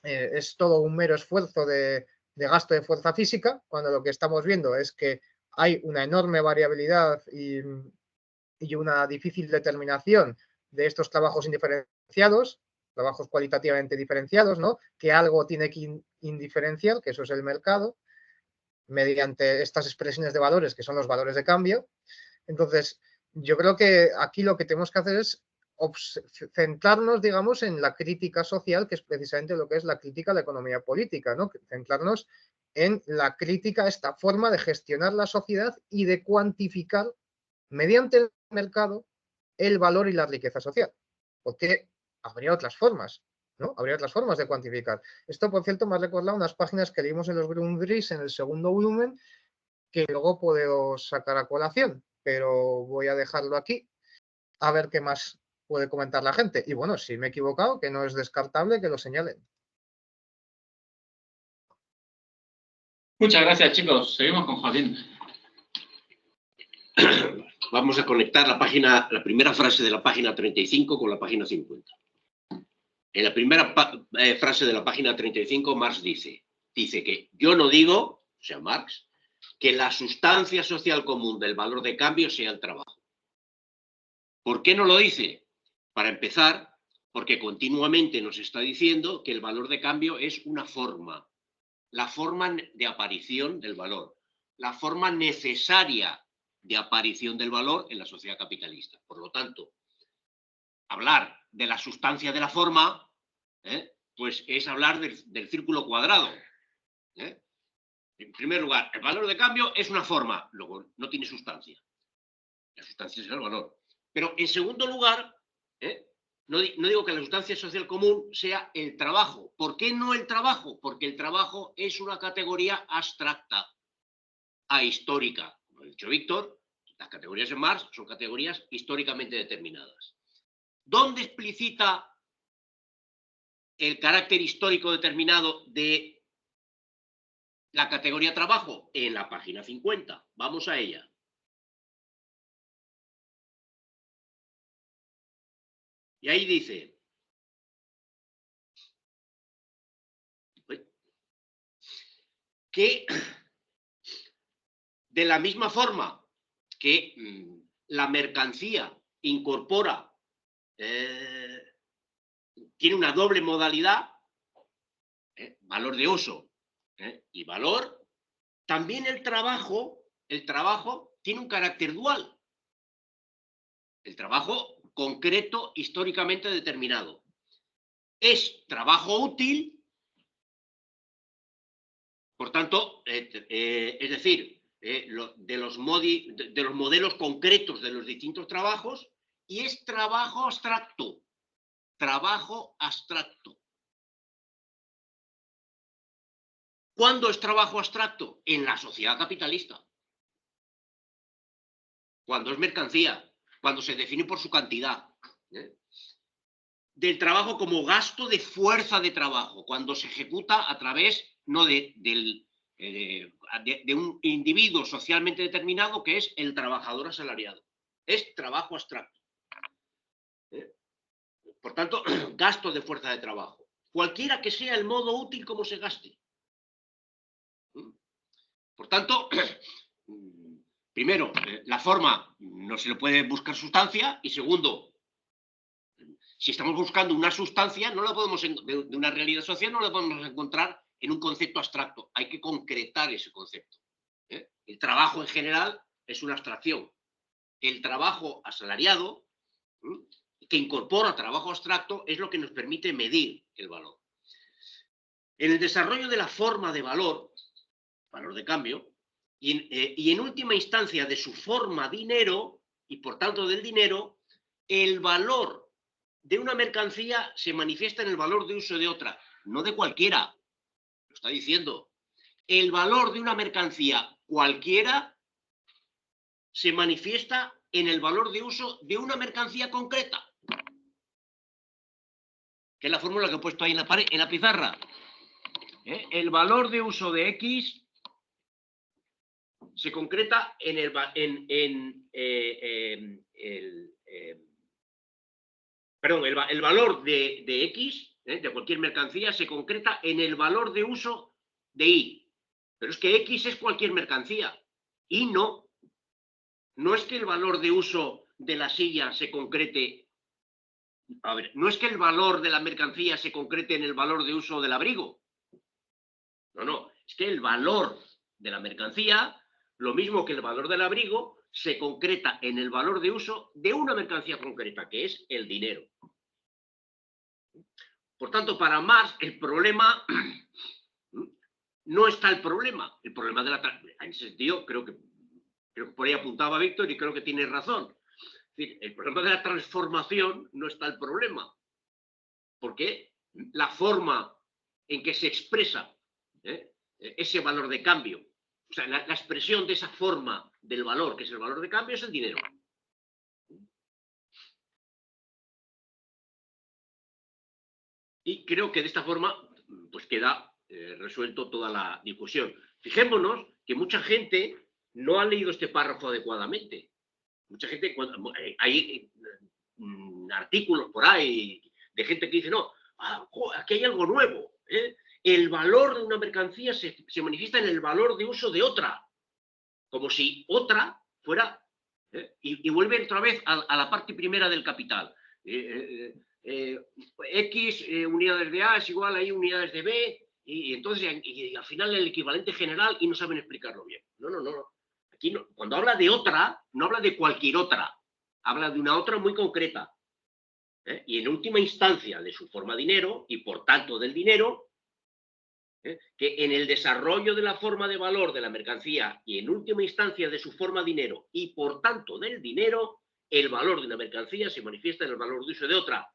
es todo un mero esfuerzo de gasto de fuerza física, cuando lo que estamos viendo es que hay una enorme variabilidad y una difícil determinación de estos trabajos indiferenciados, trabajos cualitativamente diferenciados, ¿no? Que algo tiene que indiferenciar, que eso es el mercado, mediante estas expresiones de valores, que son los valores de cambio. Entonces, yo creo que aquí lo que tenemos que hacer es centrarnos, digamos, en la crítica social, que es precisamente lo que es la crítica a la economía política, ¿no? Centrarnos en la crítica a esta forma de gestionar la sociedad y de cuantificar mediante el mercado el valor y la riqueza social. Porque habría otras formas, ¿no? Habría otras formas de cuantificar. Esto, por cierto, me ha recordado unas páginas que leímos en los Grundrisse en el segundo volumen, que luego puedo sacar a colación, pero voy a dejarlo aquí a ver qué más puede comentar la gente. Y bueno, si me he equivocado, que no es descartable que lo señalen. Muchas gracias, chicos. Seguimos con Joaquín. Vamos a conectar la primera frase de la página 35 con la página 50. En la primera frase de la página 35, Marx dice que yo no digo, o sea, Marx, que la sustancia social común del valor de cambio sea el trabajo. ¿Por qué no lo dice? Para empezar, porque continuamente nos está diciendo que el valor de cambio es una forma, la forma de aparición del valor, la forma necesaria de aparición del valor en la sociedad capitalista. Por lo tanto, hablar de la sustancia de la forma, pues es hablar del círculo cuadrado. En primer lugar, el valor de cambio es una forma, luego no tiene sustancia. La sustancia es el valor. Pero en segundo lugar, no digo que la sustancia social común sea el trabajo. ¿Por qué no el trabajo? Porque el trabajo es una categoría abstracta, ahistórica. Como ha dicho Víctor, las categorías de Marx son categorías históricamente determinadas. ¿Dónde explicita el carácter histórico determinado de la categoría trabajo? En la página 50. Vamos a ella. Y ahí dice que de la misma forma que la mercancía incorpora, tiene una doble modalidad, valor de uso y valor, también el trabajo tiene un carácter dual. El trabajo concreto, históricamente determinado. Es trabajo útil, por tanto, es decir, de los modelos concretos de los distintos trabajos, y es trabajo abstracto. Trabajo abstracto. ¿Cuándo es trabajo abstracto? En la sociedad capitalista. Cuando es mercancía, cuando se define por su cantidad. Del trabajo como gasto de fuerza de trabajo, cuando se ejecuta a través no de un individuo socialmente determinado que es el trabajador asalariado. Es trabajo abstracto. Por tanto, gasto de fuerza de trabajo. Cualquiera que sea el modo útil como se gaste. Por tanto, primero, la forma no se le puede buscar sustancia y segundo, si estamos buscando una sustancia, no la podemos de una realidad social, no la podemos encontrar en un concepto abstracto. Hay que concretar ese concepto. El trabajo en general es una abstracción. El trabajo asalariado, que incorpora trabajo abstracto, es lo que nos permite medir el valor. En el desarrollo de la forma de valor de cambio, y en última instancia de su forma dinero, y por tanto del dinero, el valor de una mercancía se manifiesta en el valor de uso de otra, no de cualquiera. Lo está diciendo. El valor de una mercancía cualquiera se manifiesta en el valor de uso de una mercancía concreta. Que es la fórmula que he puesto ahí en la pared, en la pizarra. El valor de uso de X se concreta en el valor de X, de cualquier mercancía, se concreta en el valor de uso de Y. Pero es que X es cualquier mercancía. Y no. No es que el valor de uso de la silla se concrete. A ver, no es que el valor de la mercancía se concrete en el valor de uso del abrigo. No. Es que el valor de la mercancía, lo mismo que el valor del abrigo, se concreta en el valor de uso de una mercancía concreta, que es el dinero. Por tanto, para Marx, el problema no está el problema de la... En ese sentido, creo que por ahí apuntaba Víctor y creo que tiene razón. Es decir, el problema de la transformación no está el problema. Porque la forma en que se expresa ese valor de cambio, o sea, la expresión de esa forma del valor, que es el valor de cambio, es el dinero. Y creo que de esta forma pues queda resuelto toda la discusión. Fijémonos que mucha gente no ha leído este párrafo adecuadamente. Mucha gente, hay artículos por ahí de gente que dice, no, aquí hay algo nuevo. El valor de una mercancía se manifiesta en el valor de uso de otra. Como si otra fuera... y vuelve otra vez a la parte primera del capital. X unidades de A es igual a Y unidades de B, y entonces y al final el equivalente general y no saben explicarlo bien. No. Aquí no, cuando habla de otra, no habla de cualquier otra, habla de una otra muy concreta. Y en última instancia de su forma dinero, y por tanto del dinero, que en el desarrollo de la forma de valor de la mercancía y en última instancia de su forma dinero y por tanto del dinero, el valor de una mercancía se manifiesta en el valor de uso de otra,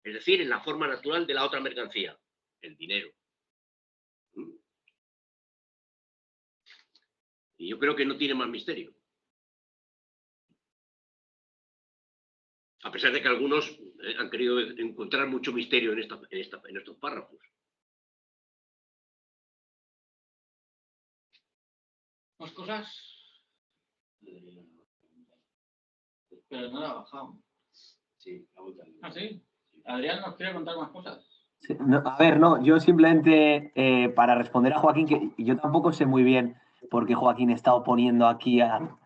es decir, en la forma natural de la otra mercancía, el dinero. Y yo creo que no tiene más misterio. A pesar de que algunos han querido encontrar mucho misterio en estos párrafos. ¿Más cosas? Pero no la bajamos. Sí, la vuelta. ¿Ah, sí? Adrián nos quiere contar más cosas. Sí, no, a ver, no, yo simplemente para responder a Joaquín, que yo tampoco sé muy bien por qué Joaquín está oponiendo aquí a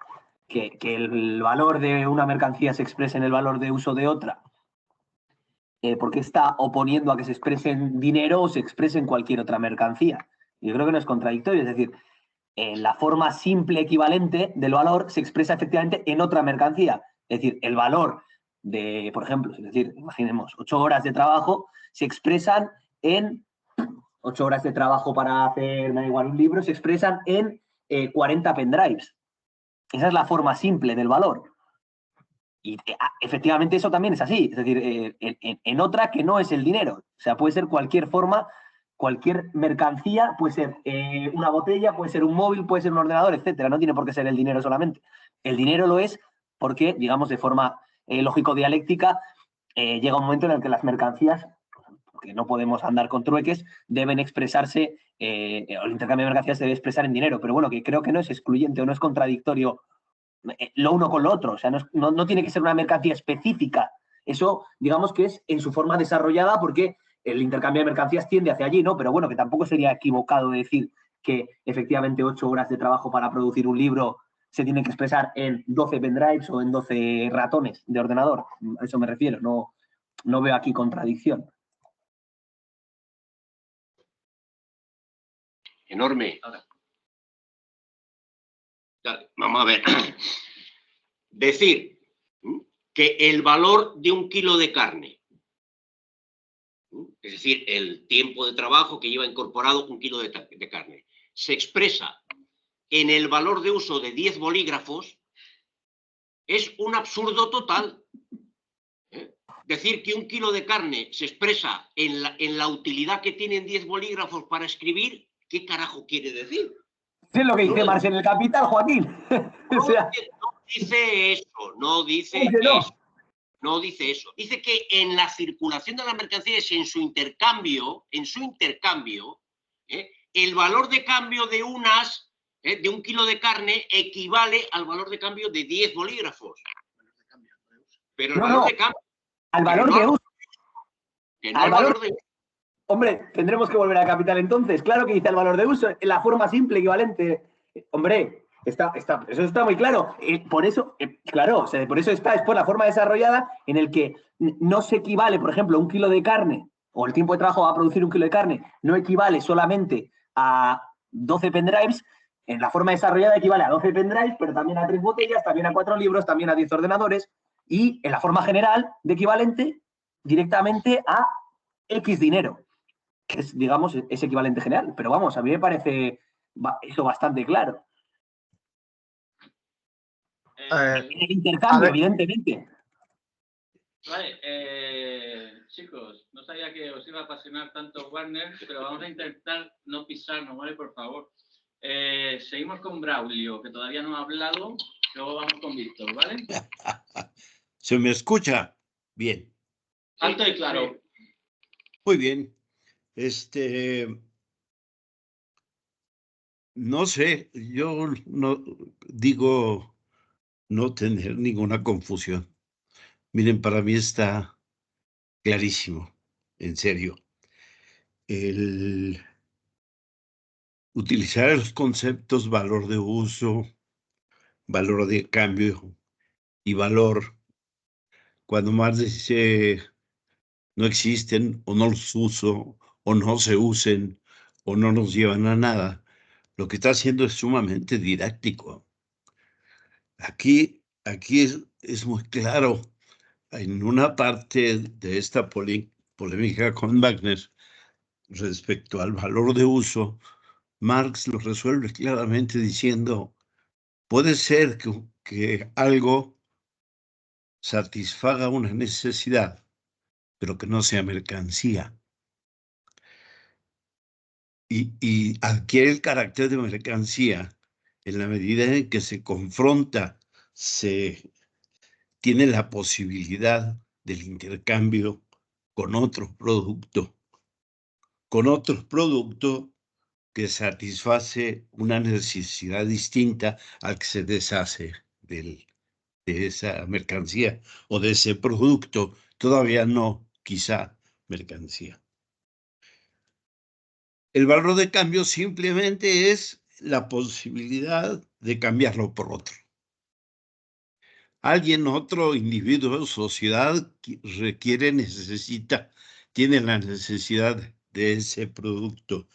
que el valor de una mercancía se exprese en el valor de uso de otra. ¿Por qué está oponiendo a que se exprese en dinero o se exprese en cualquier otra mercancía? Yo creo que no es contradictorio, es decir, la forma simple equivalente del valor se expresa efectivamente en otra mercancía. Es decir, el valor de, por ejemplo, es decir, imaginemos 8 horas de trabajo se expresan en 8 horas de trabajo para hacer, me da igual, un libro, se expresan en 40 pendrives. Esa es la forma simple del valor. Y efectivamente eso también es así. Es decir, en otra que no es el dinero. O sea, puede ser cualquier forma cualquier mercancía puede ser una botella, puede ser un móvil, puede ser un ordenador, etcétera. No tiene por qué ser el dinero solamente. El dinero lo es porque, digamos, de forma lógico-dialéctica, llega un momento en el que las mercancías, porque no podemos andar con trueques, deben expresarse, el intercambio de mercancías se debe expresar en dinero. Pero bueno, que creo que no es excluyente o no es contradictorio lo uno con lo otro. O sea, no tiene que ser una mercancía específica. Eso, digamos que es en su forma desarrollada porque el intercambio de mercancías tiende hacia allí, ¿no? Pero bueno, que tampoco sería equivocado decir que efectivamente 8 horas de trabajo para producir un libro se tienen que expresar en 12 pendrives o en 12 ratones de ordenador. A eso me refiero, no veo aquí contradicción. Enorme. Vamos a ver. Decir que el valor de 1 kilo de carne, es decir, el tiempo de trabajo que lleva incorporado 1 kilo de carne, se expresa en el valor de uso de 10 bolígrafos, es un absurdo total. Decir que 1 kilo de carne se expresa en la utilidad que tienen 10 bolígrafos para escribir, ¿qué carajo quiere decir? ¿Qué es lo que dice Marx en el Capital, Joaquín? No dice eso, no dice eso. No dice eso. Dice que en la circulación de las mercancías, en su intercambio, el valor de cambio de 1 kilo de carne equivale al valor de cambio de 10 bolígrafos. Pero el valor de cambio... Al valor de uso. Que no al valor de uso. Hombre, tendremos que volver al Capital entonces. Claro que dice el valor de uso, en la forma simple equivalente. Hombre, eso está muy claro. Por eso, claro, o sea, por eso es por la forma desarrollada en el que no se equivale, por ejemplo, 1 kilo de carne o el tiempo de trabajo a producir 1 kilo de carne no equivale solamente a 12 pendrives. En la forma desarrollada equivale a 12 pendrives, pero también a 3 botellas, también a 4 libros, también a 10 ordenadores. Y en la forma general de equivalente directamente a X dinero, que es, digamos, es equivalente general. Pero vamos, a mí me parece eso bastante claro. En el intercambio, evidentemente. Vale, chicos, no sabía que os iba a apasionar tanto Wagner, pero vamos a intentar no pisarnos, ¿vale? Por favor. Seguimos con Braulio, que todavía no ha hablado. Luego vamos con Víctor, ¿vale? ¿Se me escucha? Bien. Alto y claro. Muy bien. No sé, yo no digo no tener ninguna confusión. Miren, para mí está clarísimo, en serio. El utilizar los conceptos valor de uso, valor de cambio y valor, cuando Marx dice no existen o no los uso o no se usen o no nos llevan a nada, lo que está haciendo es sumamente didáctico. Aquí es muy claro. En una parte de esta polémica con Wagner respecto al valor de uso, Marx lo resuelve claramente diciendo, puede ser que algo satisfaga una necesidad, pero que no sea mercancía. Y adquiere el carácter de mercancía en la medida en que se confronta, se tiene la posibilidad del intercambio con otro producto que satisface una necesidad distinta al que se deshace de esa mercancía o de ese producto, todavía no, quizá, mercancía. El valor de cambio simplemente es la posibilidad de cambiarlo por otro. Alguien, otro individuo, sociedad, tiene la necesidad de ese producto.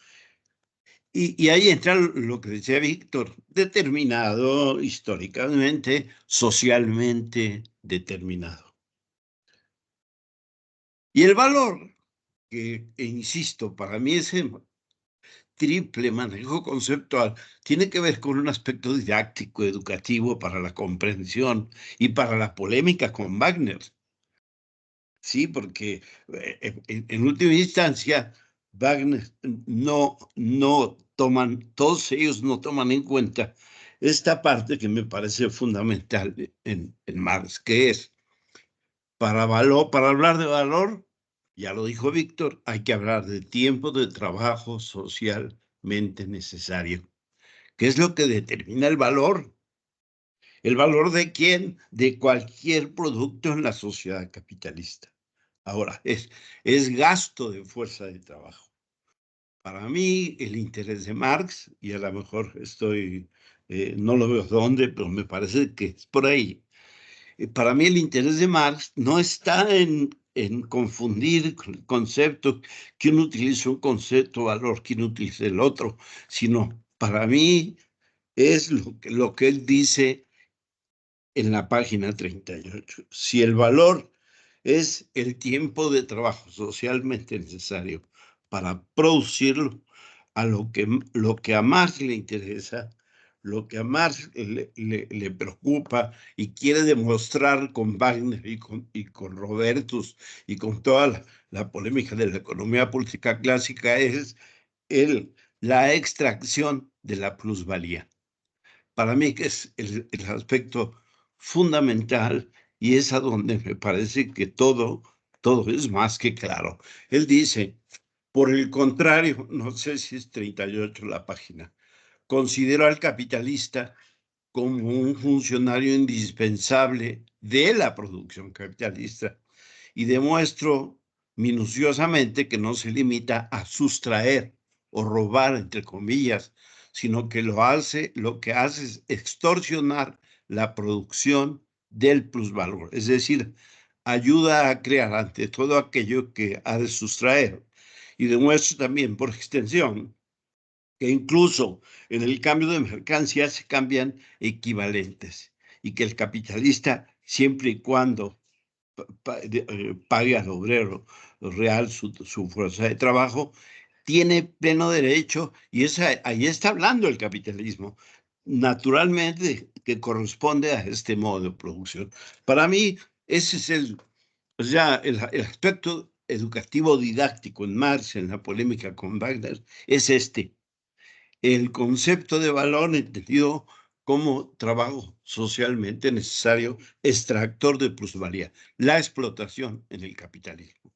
Y ahí entra lo que decía Víctor, determinado históricamente, socialmente determinado. Y el valor, que insisto, para mí ese triple manejo conceptual tiene que ver con un aspecto didáctico, educativo para la comprensión y para la polémica con Wagner. Sí, porque en última instancia, Wagner todos ellos no toman en cuenta esta parte que me parece fundamental en Marx, que es para hablar de valor, ya lo dijo Víctor, hay que hablar de tiempo de trabajo socialmente necesario. ¿Qué es lo que determina el valor? ¿El valor de quién? De cualquier producto en la sociedad capitalista. Ahora, es gasto de fuerza de trabajo. Para mí, el interés de Marx, y a lo mejor no lo veo dónde, pero me parece que es por ahí. Para mí el interés de Marx no está en confundir conceptos, quién utiliza un concepto, valor, quién utiliza el otro, sino para mí es lo que él dice en la página 38. Si el valor es el tiempo de trabajo socialmente necesario para producirlo, a lo que a Marx le interesa, lo que a Marx le preocupa y quiere demostrar con Wagner y con Robertus y con toda la polémica de la economía política clásica es la extracción de la plusvalía. Para mí que es el aspecto fundamental y es a donde me parece que todo es más que claro. Él dice, por el contrario, no sé si es 38 la página, considero al capitalista como un funcionario indispensable de la producción capitalista y demuestro minuciosamente que no se limita a sustraer o robar, entre comillas, sino que lo que hace es extorsionar la producción del plusvalor, es decir, ayuda a crear ante todo aquello que ha de sustraer. Y demuestro también, por extensión, que incluso en el cambio de mercancías se cambian equivalentes y que el capitalista, siempre y cuando pague al obrero real su fuerza de trabajo, tiene pleno derecho, y ahí está hablando el capitalismo, naturalmente, que corresponde a este modo de producción. Para mí, ese es el aspecto educativo didáctico en Marx, en la polémica con Wagner, es el concepto de valor entendido como trabajo socialmente necesario, extractor de plusvalía, la explotación en el capitalismo.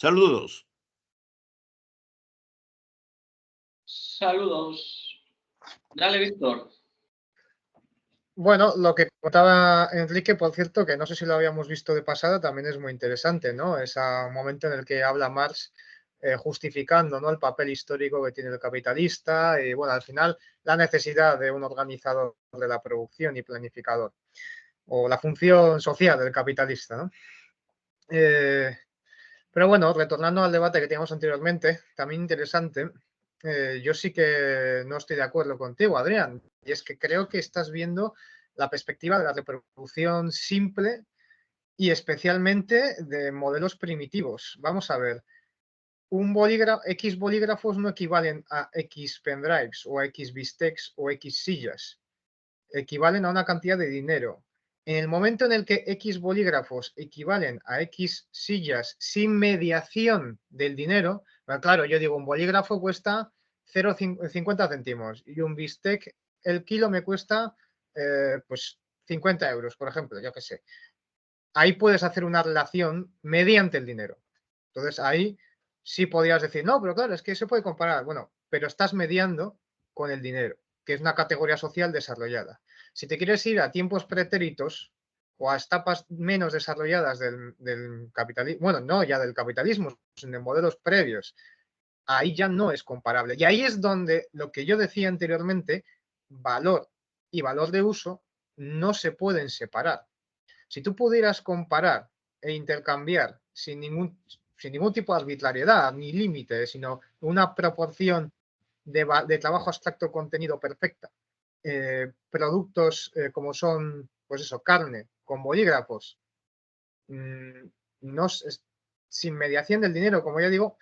Saludos. Saludos. Dale, Víctor. Bueno, lo que contaba Enrique, por cierto, que no sé si lo habíamos visto de pasada, también es muy interesante, ¿no? Ese momento en el que habla Marx justificando, ¿no?, el papel histórico que tiene el capitalista y, bueno, al final la necesidad de un organizador de la producción y planificador, o la función social del capitalista, ¿no? Pero bueno, retornando al debate que teníamos anteriormente, también interesante, yo sí que no estoy de acuerdo contigo, Adrián, y es que creo que estás viendo la perspectiva de la reproducción simple y especialmente de modelos primitivos. Vamos a ver, X bolígrafos no equivalen a X pendrives o a X bistecs o X sillas, equivalen a una cantidad de dinero. En el momento en el que X bolígrafos equivalen a X sillas sin mediación del dinero, bueno, claro, yo digo, un bolígrafo cuesta 0,50 céntimos y un bistec, el kilo me cuesta pues 50 euros, por ejemplo, yo qué sé. Ahí puedes hacer una relación mediante el dinero. Entonces ahí sí podrías decir, no, pero claro, es que se puede comparar. Bueno, pero estás mediando con el dinero, que es una categoría social desarrollada. Si te quieres ir a tiempos pretéritos o a etapas menos desarrolladas del capitalismo, bueno, no ya del capitalismo, sino de modelos previos, ahí ya no es comparable. Y ahí es donde lo que yo decía anteriormente, valor y valor de uso no se pueden separar. Si tú pudieras comparar e intercambiar sin ningún tipo de arbitrariedad ni límite, sino una proporción de trabajo abstracto contenido perfecta, productos como son, pues eso, carne con bolígrafos, sin mediación del dinero, como ya digo,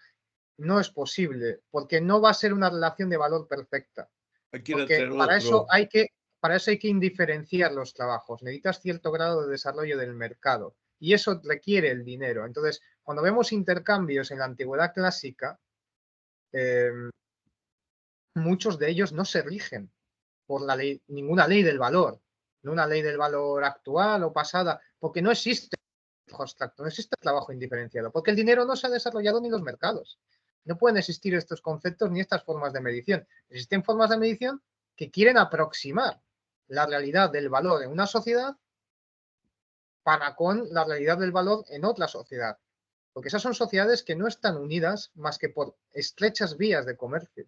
no es posible, porque no va a ser una relación de valor perfecta. Porque para eso hay que indiferenciar los trabajos. Necesitas cierto grado de desarrollo del mercado y eso requiere el dinero. Entonces, cuando vemos intercambios en la antigüedad clásica, muchos de ellos no se rigen por la ley, ninguna ley del valor, no una ley del valor actual o pasada, porque no existe el trabajo abstracto, no existe el trabajo indiferenciado, porque el dinero no se ha desarrollado ni los mercados. No pueden existir estos conceptos ni estas formas de medición. Existen formas de medición que quieren aproximar la realidad del valor en una sociedad para con la realidad del valor en otra sociedad. Porque esas son sociedades que no están unidas más que por estrechas vías de comercio.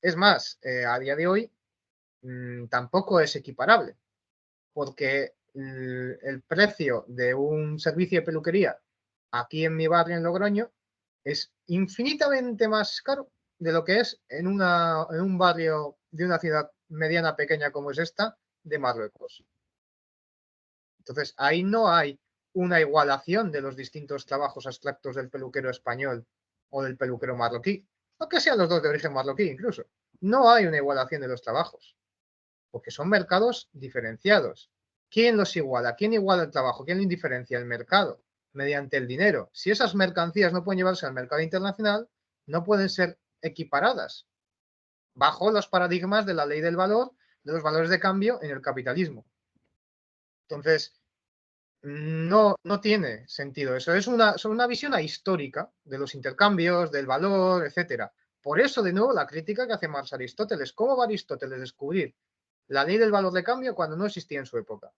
Es más, a día de hoy tampoco es equiparable, porque el precio de un servicio de peluquería aquí en mi barrio, en Logroño, es infinitamente más caro de lo que es en un barrio de una ciudad mediana pequeña como es esta, de Marruecos. Entonces, ahí no hay una igualación de los distintos trabajos abstractos del peluquero español o del peluquero marroquí, aunque sean los dos de origen marroquí incluso. No hay una igualación de los trabajos, porque son mercados diferenciados. ¿Quién los iguala? ¿Quién iguala el trabajo? ¿Quién lo indiferencia? El mercado, mediante el dinero. Si esas mercancías no pueden llevarse al mercado internacional, no pueden ser equiparadas bajo los paradigmas de la ley del valor, de los valores de cambio en el capitalismo. Entonces, no tiene sentido eso. Es una visión ahistórica de los intercambios, del valor, etcétera. Por eso, de nuevo, la crítica que hace Marx a Aristóteles. ¿Cómo va Aristóteles a descubrir la ley del valor de cambio cuando no existía en su época?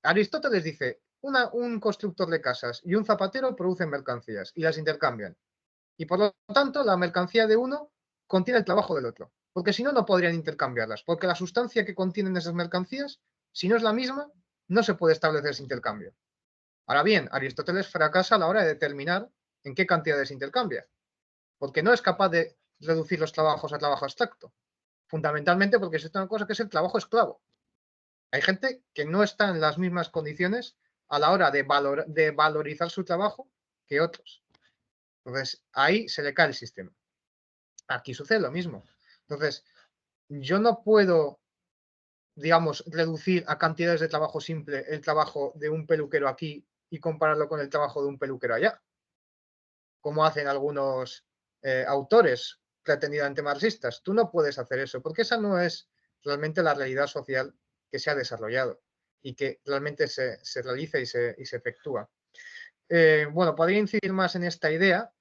Aristóteles dice, un constructor de casas y un zapatero producen mercancías y las intercambian. Y por lo tanto, la mercancía de uno contiene el trabajo del otro. Porque si no, no podrían intercambiarlas. Porque la sustancia que contienen esas mercancías, si no es la misma, no se puede establecer ese intercambio. Ahora bien, Aristóteles fracasa a la hora de determinar en qué cantidades se intercambia. Porque no es capaz de reducir los trabajos a trabajo abstracto. Fundamentalmente porque existe una cosa que es el trabajo esclavo. Hay gente que no está en las mismas condiciones a la hora de valorizar su trabajo que otros. Entonces, ahí se le cae el sistema. Aquí sucede lo mismo. Entonces, yo no puedo, digamos, reducir a cantidades de trabajo simple el trabajo de un peluquero aquí y compararlo con el trabajo de un peluquero allá, como hacen algunos autores pretendidamente marxistas. Tú no puedes hacer eso, porque esa no es realmente la realidad social que se ha desarrollado y que realmente se realiza y se efectúa. Bueno, podría incidir más en esta idea,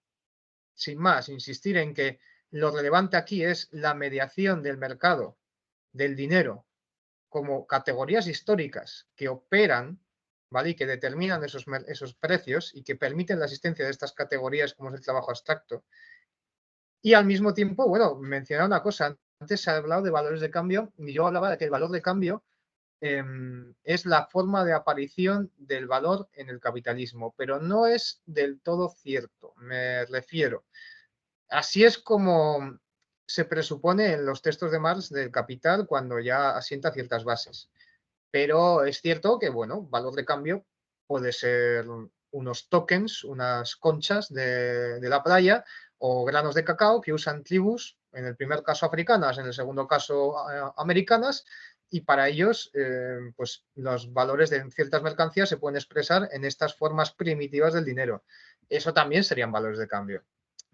sin más, insistir en que lo relevante aquí es la mediación del mercado, del dinero, como categorías históricas que operan, ¿vale? Y que determinan esos precios y que permiten la existencia de estas categorías como es el trabajo abstracto. Y al mismo tiempo, bueno, mencionar una cosa, antes se ha hablado de valores de cambio y yo hablaba de que el valor de cambio es la forma de aparición del valor en el capitalismo, pero no es del todo cierto, me refiero. Así es como se presupone en los textos de Marx del Capital cuando ya asienta ciertas bases. Pero es cierto que, bueno, valor de cambio puede ser unos tokens, unas conchas de la playa o granos de cacao que usan tribus, en el primer caso africanas, en el segundo caso americanas, y para ellos pues los valores de ciertas mercancías se pueden expresar en estas formas primitivas del dinero. Eso también serían valores de cambio.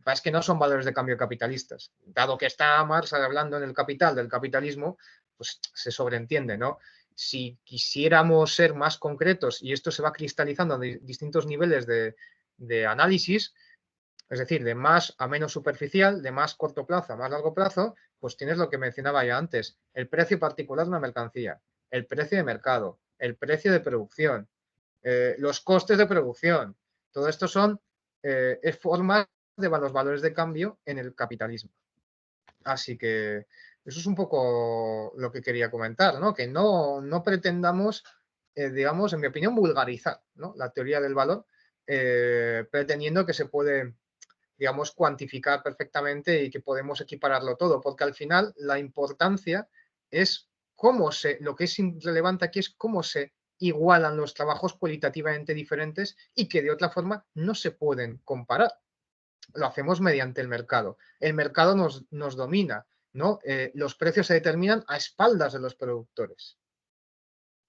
Es que no son valores de cambio capitalistas. Dado que está Marx hablando en el Capital del capitalismo, pues se sobreentiende, ¿no? Si quisiéramos ser más concretos, y esto se va cristalizando a distintos niveles de análisis, es decir, de más a menos superficial, de más corto plazo a más largo plazo, pues tienes lo que mencionaba ya antes, el precio particular de una mercancía, el precio de mercado, el precio de producción, los costes de producción. Todo esto son formas de los valores de cambio en el capitalismo. Así que eso es un poco lo que quería comentar, ¿no? Que no pretendamos, digamos, en mi opinión, vulgarizar, ¿no? La teoría del valor, pretendiendo que se puede, digamos, cuantificar perfectamente y que podemos equipararlo todo, porque al final la importancia es lo que es relevante aquí es cómo se igualan los trabajos cualitativamente diferentes y que de otra forma no se pueden comparar. Lo hacemos mediante el mercado. El mercado nos domina, ¿no? Los precios se determinan a espaldas de los productores.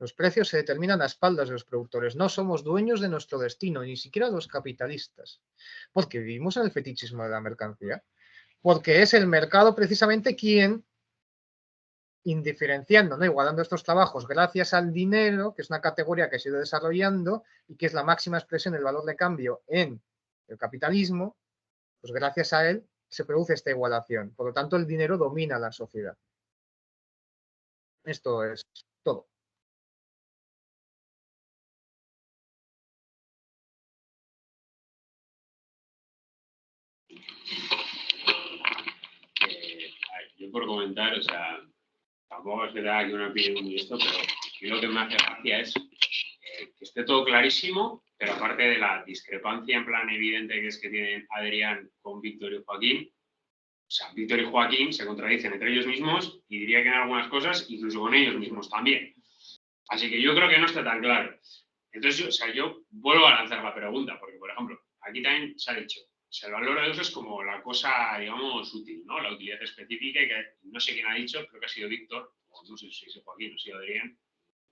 Los precios se determinan a espaldas de los productores. No somos dueños de nuestro destino, ni siquiera los capitalistas. Porque vivimos en el fetichismo de la mercancía. Porque es el mercado precisamente quien, indiferenciando, ¿no? Igualando estos trabajos gracias al dinero, que es una categoría que se ha ido desarrollando y que es la máxima expresión del valor de cambio en el capitalismo, pues gracias a él se produce esta igualación. Por lo tanto, el dinero domina la sociedad. Esto es todo. Yo por comentar, o sea, tampoco es que tenga aquí una opinión y esto, pero yo lo que me hace gracia es que esté todo clarísimo, pero aparte de la discrepancia en plan evidente que es que tienen Adrián con Víctor y Joaquín, o sea, Víctor y Joaquín se contradicen entre ellos mismos y diría que en algunas cosas incluso con ellos mismos también. Así que yo creo que no está tan claro. Entonces, yo vuelvo a lanzar la pregunta, porque, por ejemplo, aquí también se ha dicho, o sea, el valor de uso es como la cosa, digamos, útil, ¿no? La utilidad específica y que no sé quién ha dicho, creo que ha sido Víctor, o no sé si es Joaquín o si es Adrián, no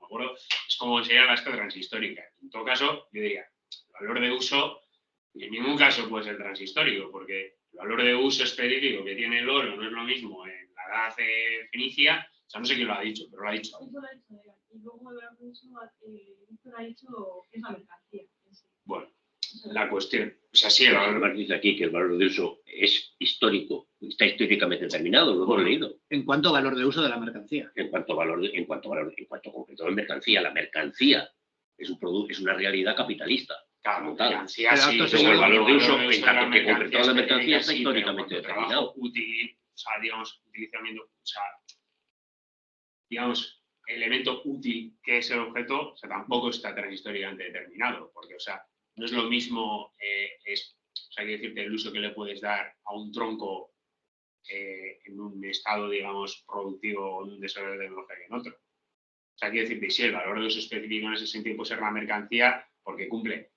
me acuerdo, es como sería la escala transhistórica. En todo caso, yo diría, el valor de uso en ningún caso puede ser transhistórico, porque el valor de uso específico que tiene el oro no es lo mismo en la edad fenicia, o sea, no sé quién lo ha dicho, pero lo ha dicho. Eso lo ha dicho Adrián. Y luego el valor de uso, Víctor ha dicho que es la mercancía. Bueno, la cuestión, o sea, sí, el valor Además dice aquí que el valor de uso es histórico, está históricamente determinado, lo hemos leído. En cuanto a valor de uso de la mercancía. En cuanto concreto de mercancía, la mercancía es un producto, es una realidad capitalista. Claro, tal. mercancía sí, Luego el valor de uso, en de tanto la que concretado la mercancía, está sí, históricamente pero determinado. trabajo útil, o sea, digamos, utilizamiento, o sea, digamos, elemento útil que es el objeto, o sea, tampoco está transhistóricamente determinado, porque, o sea, no es lo mismo, o sea, hay que decirte el uso que le puedes dar a un tronco en un estado, digamos, productivo o en un desarrollo de tecnología que en otro. O sea, hay que decirte, sí, el valor de uso específico en ese sentido puede ser la mercancía porque cumple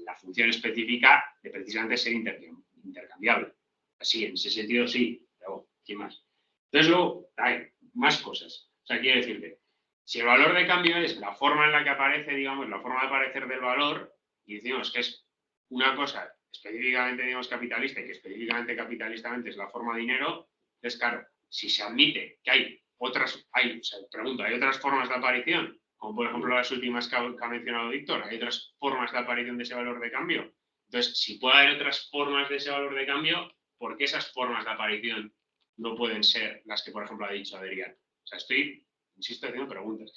la función específica de precisamente ser intercambiable. Así, en ese sentido, sí, pero ¿quién más? Entonces, luego, hay más cosas. O sea, quiero decirte, si el valor de cambio es la forma en la que aparece, digamos, la forma de aparecer del valor, y decimos que es una cosa específicamente, digamos, capitalista y que específicamente capitalistamente es la forma de dinero, entonces, claro, si se admite que hay otras, pregunto, ¿hay otras formas de aparición? Como por ejemplo las últimas que ha mencionado Víctor, ¿hay otras formas de aparición de ese valor de cambio? Entonces, si puede haber otras formas de ese valor de cambio, ¿por qué esas formas de aparición no pueden ser las que, por ejemplo, ha dicho Adrián? O sea, insisto, haciendo preguntas.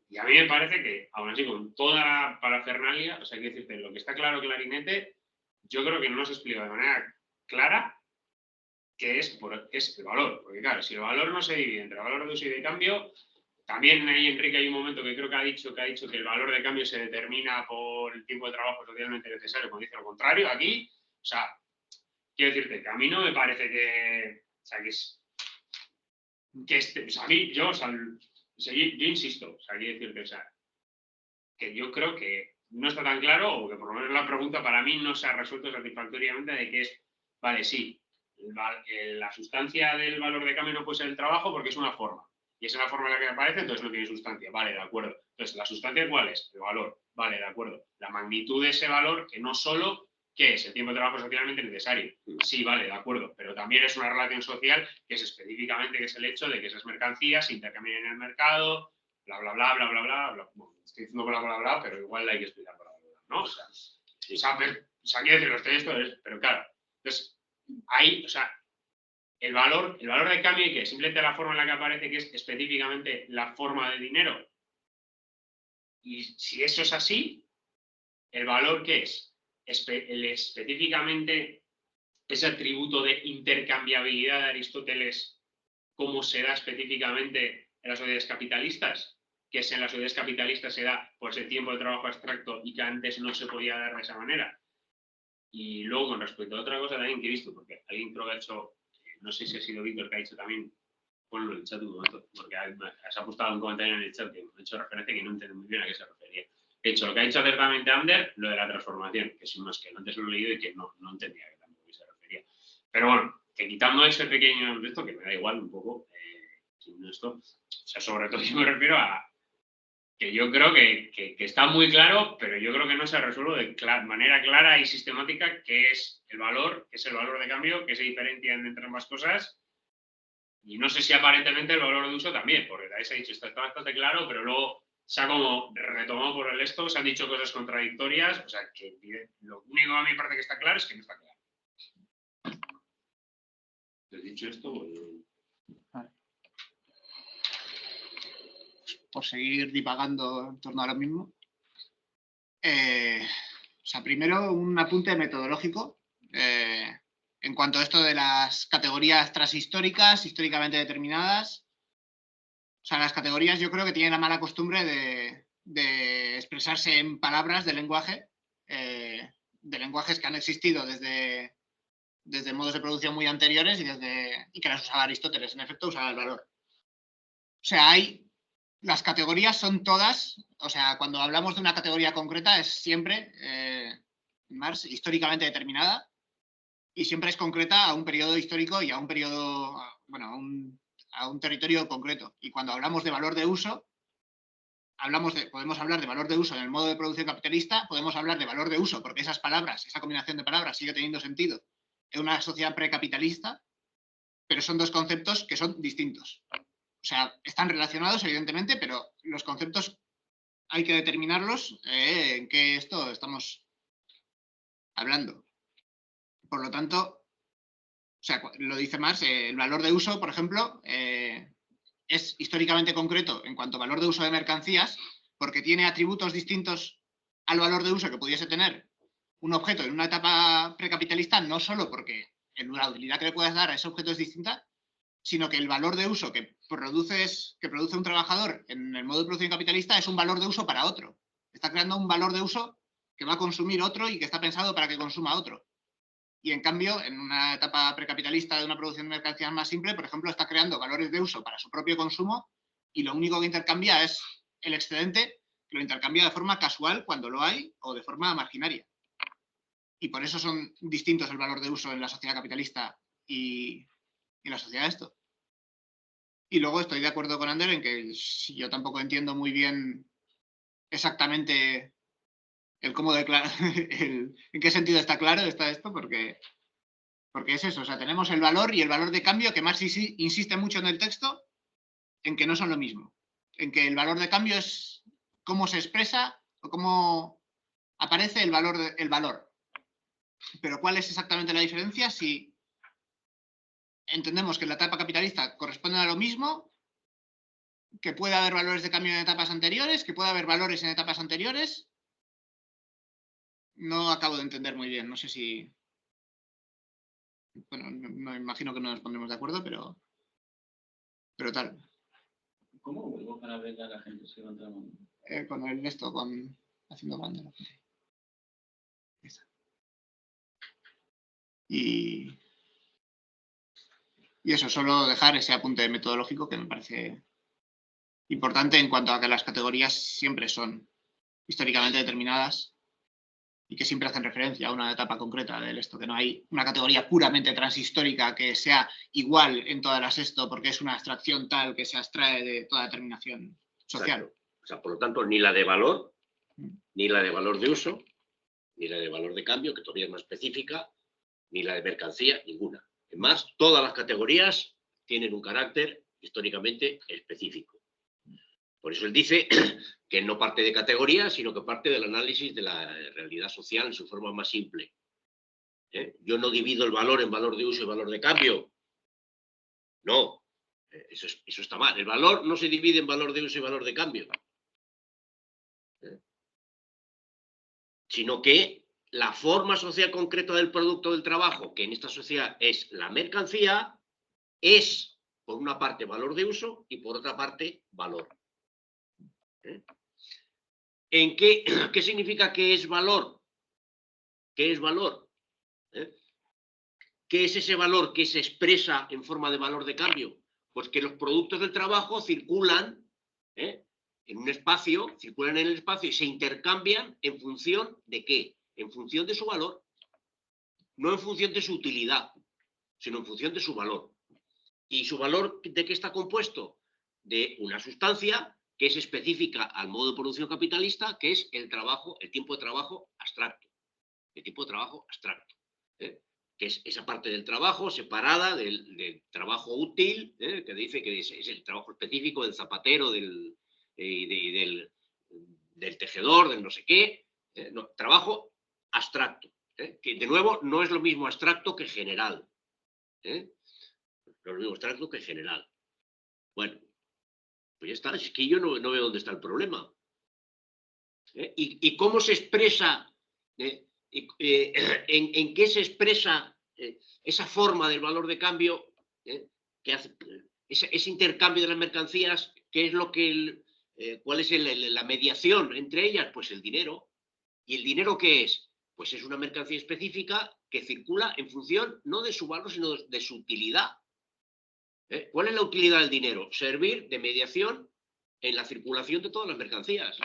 Y a mí me parece que, aún así, con toda la parafernalia, o sea, hay que decirte, lo que está claro clarinete, yo creo que no nos explica de manera clara qué es el valor. Porque claro, si el valor no se divide entre valor de uso y de cambio, también ahí Enrique hay un momento que creo que ha dicho que el valor de cambio se determina por el tiempo de trabajo socialmente necesario, cuando dice lo contrario, aquí, o sea, quiero decirte que a mí no me parece que, o sea, a mí, yo insisto, o sea, quiero decirte, o sea, que yo creo que no está tan claro, o que por lo menos la pregunta para mí no se ha resuelto satisfactoriamente de que es, vale, sí, la sustancia del valor de cambio no puede ser el trabajo porque es una forma. Y esa es la forma en la que aparece, entonces no tiene sustancia. Vale, de acuerdo. Entonces, ¿la sustancia cuál es? El valor. Vale, de acuerdo. La magnitud de ese valor, que no solo, ¿qué es? El tiempo de trabajo socialmente necesario. Sí, vale, de acuerdo. Pero también es una relación social que es específicamente que es el hecho de que esas mercancías se intercambian en el mercado, bla, bla, bla, bla, bla, bla, bla. Bueno, estoy diciendo bla, bla, bla, pero igual hay que explicar bla, bla, bla, ¿no? O sea, quiero decir, esto es, pero claro. Entonces, ahí, o sea, el valor de cambio y que simplemente la forma en la que aparece, que es específicamente la forma de dinero. Y si eso es así, el valor que es específicamente ese atributo de intercambiabilidad de Aristóteles, cómo se da específicamente en las sociedades capitalistas, que es en las sociedades capitalistas se da por ese tiempo de trabajo abstracto y que antes no se podía dar de esa manera. Y luego, con respecto a otra cosa también que he visto, porque alguien creo que ha hecho, no sé si ha sido Víctor que ha dicho también, ponlo en el chat un momento, porque has apostado un comentario en el chat que me ha hecho referencia que no entiendo muy bien a qué se refería. De hecho, lo que ha dicho acertadamente Ander, lo de la transformación, que sin más que antes lo he leído y que no entendía que tampoco se refería. Pero bueno, que quitando ese pequeño de esto, que me da igual un poco, esto, o sea, sobre todo yo me refiero a que yo creo que está muy claro, pero yo creo que no se resuelve de manera clara y sistemática qué es el valor de cambio, que se diferencian entre ambas cosas. Y no sé si aparentemente el valor de uso también, porque ahí se ha dicho, está bastante claro, pero luego se ha como retomado por el esto, se han dicho cosas contradictorias, o sea, que lo único a mí parece que está claro es que no está claro. ¿Te he dicho esto? Vale. Por seguir divagando en torno a lo mismo. O sea, primero un apunte metodológico. En cuanto a esto de las categorías transhistóricas, históricamente determinadas, o sea, las categorías yo creo que tienen la mala costumbre de expresarse en palabras de lenguaje, de lenguajes que han existido desde modos de producción muy anteriores y que las usaba Aristóteles, en efecto, usaba el valor. O sea, las categorías son todas, o sea, cuando hablamos de una categoría concreta es siempre, Marx, históricamente determinada, y siempre es concreta a un periodo histórico y a un periodo, bueno, a un territorio concreto. Y cuando hablamos de valor de uso, podemos hablar de valor de uso en el modo de producción capitalista, podemos hablar de valor de uso, porque esas palabras, esa combinación de palabras sigue teniendo sentido en una sociedad precapitalista, pero son dos conceptos que son distintos. O sea, están relacionados, evidentemente, pero los conceptos hay que determinarlos en qué esto estamos hablando. Por lo tanto, o sea, lo dice Marx, el valor de uso, por ejemplo, es históricamente concreto en cuanto a valor de uso de mercancías, porque tiene atributos distintos al valor de uso que pudiese tener un objeto en una etapa precapitalista, no solo porque la utilidad que le puedas dar a ese objeto es distinta, sino que el valor de uso que produce un trabajador en el modo de producción capitalista es un valor de uso para otro. Está creando un valor de uso que va a consumir otro y que está pensado para que consuma otro. Y en cambio, en una etapa precapitalista de una producción de mercancías más simple, por ejemplo, está creando valores de uso para su propio consumo y lo único que intercambia es el excedente, que lo intercambia de forma casual cuando lo hay o de forma marginaria. Y por eso son distintos el valor de uso en la sociedad capitalista y en la sociedad de esto. Y luego estoy de acuerdo con Ander en que yo tampoco entiendo muy bien exactamente el cómo en qué sentido está claro está esto, porque es eso, o sea, tenemos el valor y el valor de cambio, que Marx insiste mucho en el texto, en que no son lo mismo. En que el valor de cambio es cómo se expresa o cómo aparece el valor. Pero ¿cuál es exactamente la diferencia? Si entendemos que en la etapa capitalista corresponde a lo mismo, que puede haber valores de cambio en etapas anteriores, que puede haber valores en etapas anteriores. No acabo de entender muy bien, no sé si... Bueno, me imagino que no nos pondremos de acuerdo, pero tal. ¿Cómo vuelvo para ver a la gente se levanta la mano? Con el esto, haciendo bandera. Y eso, solo dejar ese apunte metodológico que me parece importante en cuanto a que las categorías siempre son históricamente determinadas y que siempre hacen referencia a una etapa concreta del esto, que no hay una categoría puramente transhistórica que sea igual en todas las esto, porque es una abstracción tal que se abstrae de toda determinación social. Exacto. O sea, por lo tanto, ni la de valor, ni la de valor de uso, ni la de valor de cambio, que todavía es más específica, ni la de mercancía, ninguna. Además, todas las categorías tienen un carácter históricamente específico. Por eso él dice que no parte de categorías, sino que parte del análisis de la realidad social en su forma más simple. Yo no divido el valor en valor de uso y valor de cambio. No, eso está mal. El valor no se divide en valor de uso y valor de cambio. Sino que la forma social concreta del producto del trabajo, que en esta sociedad es la mercancía, es, por una parte, valor de uso y por otra parte, valor. ¿Qué significa que es valor? ¿Qué es valor? ¿Qué es ese valor que se expresa en forma de valor de cambio? Pues que los productos del trabajo circulan en un espacio, circulan en el espacio y se intercambian en función de ¿qué? En función de su valor. No en función de su utilidad, sino en función de su valor. ¿Y su valor de qué está compuesto? De una sustancia que es específica al modo de producción capitalista, que es el trabajo, el tiempo de trabajo abstracto. El tiempo de trabajo abstracto, que es esa parte del trabajo separada del trabajo útil, que dice que es el trabajo específico del zapatero, del tejedor, del no sé qué, no, trabajo abstracto, que de nuevo no es lo mismo abstracto que general. No es lo mismo abstracto que general. Bueno, pues ya está, es que yo no veo dónde está el problema. ¿Y cómo se expresa, en qué se expresa esa forma del valor de cambio, que hace ese intercambio de las mercancías? ¿Qué es lo que cuál es la mediación entre ellas? Pues el dinero. ¿Y el dinero qué es? Pues es una mercancía específica que circula en función no de su valor, sino de su utilidad. ¿Cuál es la utilidad del dinero? Servir de mediación en la circulación de todas las mercancías.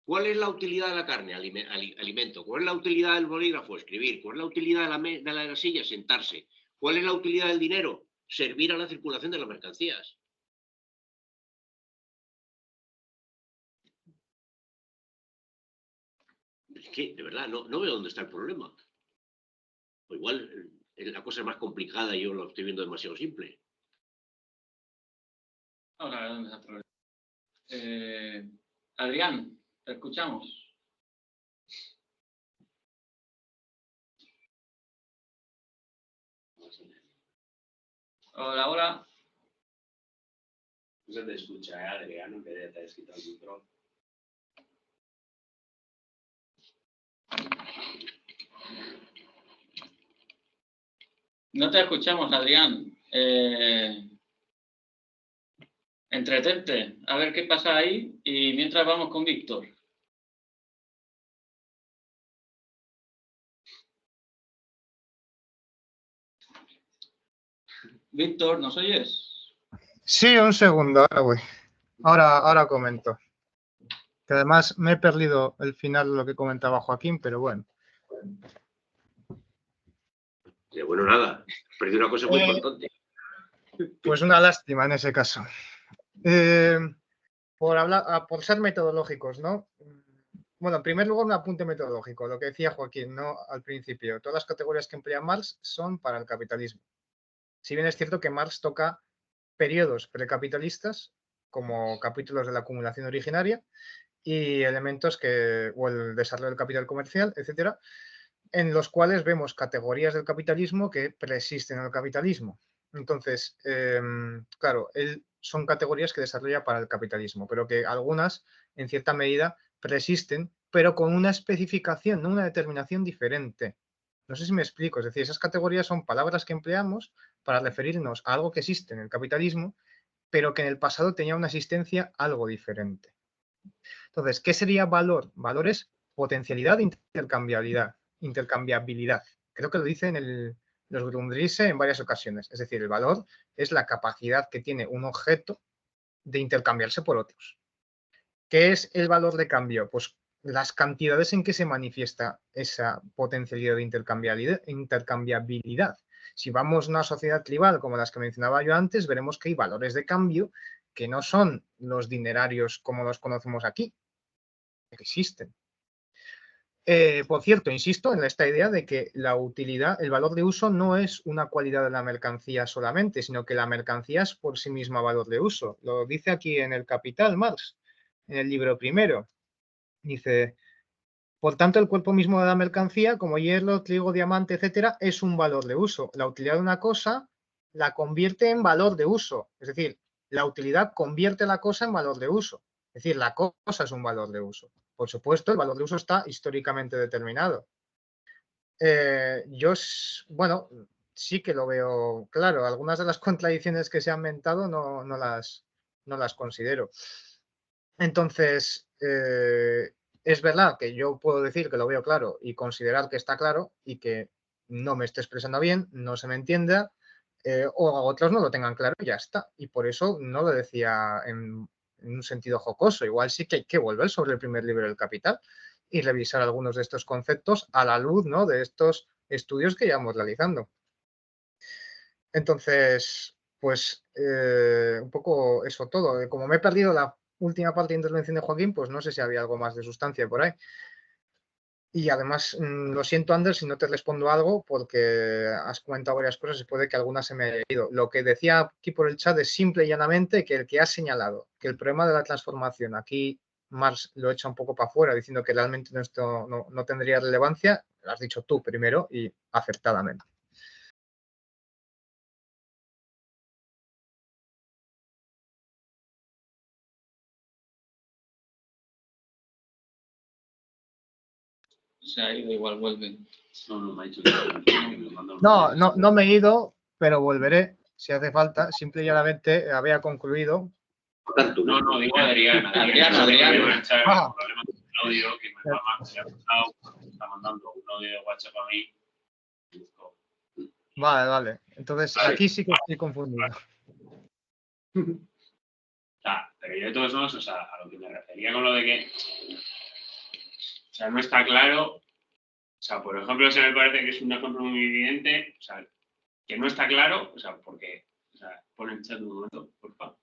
¿Cuál es la utilidad de la carne? Alimento. ¿Cuál es la utilidad del bolígrafo? Escribir. ¿Cuál es la utilidad de la silla? Sentarse. ¿Cuál es la utilidad del dinero? Servir a la circulación de las mercancías. Es que, de verdad, no veo dónde está el problema. O igual la cosa es más complicada y yo lo estoy viendo demasiado simple. Ahora, ¿dónde está el problema? Adrián, te escuchamos. Hola, hola. No se te escucha, Adrián, en vez de te has quitado el micro. No te escuchamos, Adrián. Entretente, a ver qué pasa ahí y mientras vamos con Víctor. Víctor, ¿nos oyes? Sí, un segundo, ahora voy. Ahora comento. Que además me he perdido el final de lo que comentaba Joaquín, pero bueno. Bueno, nada, perdí una cosa muy importante. Pues una lástima en ese caso. Por ser metodológicos, ¿no? Bueno, en primer lugar, un apunte metodológico, lo que decía Joaquín, ¿no? Al principio. Todas las categorías que emplea Marx son para el capitalismo. Si bien es cierto que Marx toca periodos precapitalistas, como capítulos de la acumulación originaria, y elementos o el desarrollo del capital comercial, etcétera, en los cuales vemos categorías del capitalismo que persisten en el capitalismo. Entonces, claro, son categorías que desarrolla para el capitalismo, pero que algunas, en cierta medida, persisten, pero con una especificación, no una determinación diferente. No sé si me explico, es decir, esas categorías son palabras que empleamos para referirnos a algo que existe en el capitalismo, pero que en el pasado tenía una existencia algo diferente. Entonces, ¿qué sería valor? Valor es potencialidad e intercambiabilidad. Creo que lo dice en los Grundrisse en varias ocasiones. Es decir, el valor es la capacidad que tiene un objeto de intercambiarse por otros. ¿Qué es el valor de cambio? Pues las cantidades en que se manifiesta esa potencialidad de intercambiabilidad. Si vamos a una sociedad tribal como las que mencionaba yo antes, veremos que hay valores de cambio que no son los dinerarios como los conocemos aquí, que existen. Por cierto, insisto en esta idea de que la utilidad, el valor de uso no es una cualidad de la mercancía solamente, sino que la mercancía es por sí misma valor de uso. Lo dice aquí en el Capital Marx, en el libro primero. Dice, por tanto, el cuerpo mismo de la mercancía, como hierro, trigo, diamante, etcétera, es un valor de uso. La utilidad de una cosa la convierte en valor de uso. Es decir, la utilidad convierte la cosa en valor de uso. Es decir, la cosa es un valor de uso. Por supuesto, el valor de uso está históricamente determinado. Bueno, sí que lo veo claro. Algunas de las contradicciones que se han mentado no las considero. Entonces, es verdad que yo puedo decir que lo veo claro y considerar que está claro y que no me esté expresando bien, no se me entienda, o a otros no lo tengan claro y ya está. Y por eso no lo decía en un sentido jocoso. Igual sí que hay que volver sobre el primer libro del Capital y revisar algunos de estos conceptos a la luz, ¿no?, de estos estudios que llevamos realizando. Entonces, Pues un poco eso todo. Como me he perdido la última parte de intervención de Joaquín, pues no sé si había algo más de sustancia por ahí. Y además, lo siento, Ander, si no te respondo algo, porque has comentado varias cosas y puede que alguna se me haya ido. Lo que decía aquí por el chat es simple y llanamente que el que ha señalado que el problema de la transformación, aquí Marx lo echa un poco para afuera, diciendo que realmente esto no tendría relevancia, lo has dicho tú primero y acertadamente. Se ha ido, igual vuelve. No, me ha dicho que me lo mandó. No me he ido, pero volveré si hace falta. Simple y llanamente había concluido. No, digo Adrián. Adrián. Ah. Problema con un audio que me está mandando un audio de WhatsApp a mí. Vale. Entonces, aquí sí que estoy confundido. Pero yo de todos modos, o sea, a lo que me refería con lo de que, o sea, no está claro, o sea, por ejemplo, se me parece que es un ejemplo muy evidente, o sea, que no está claro, o sea, porque, o sea, pon en chat un momento, por favor.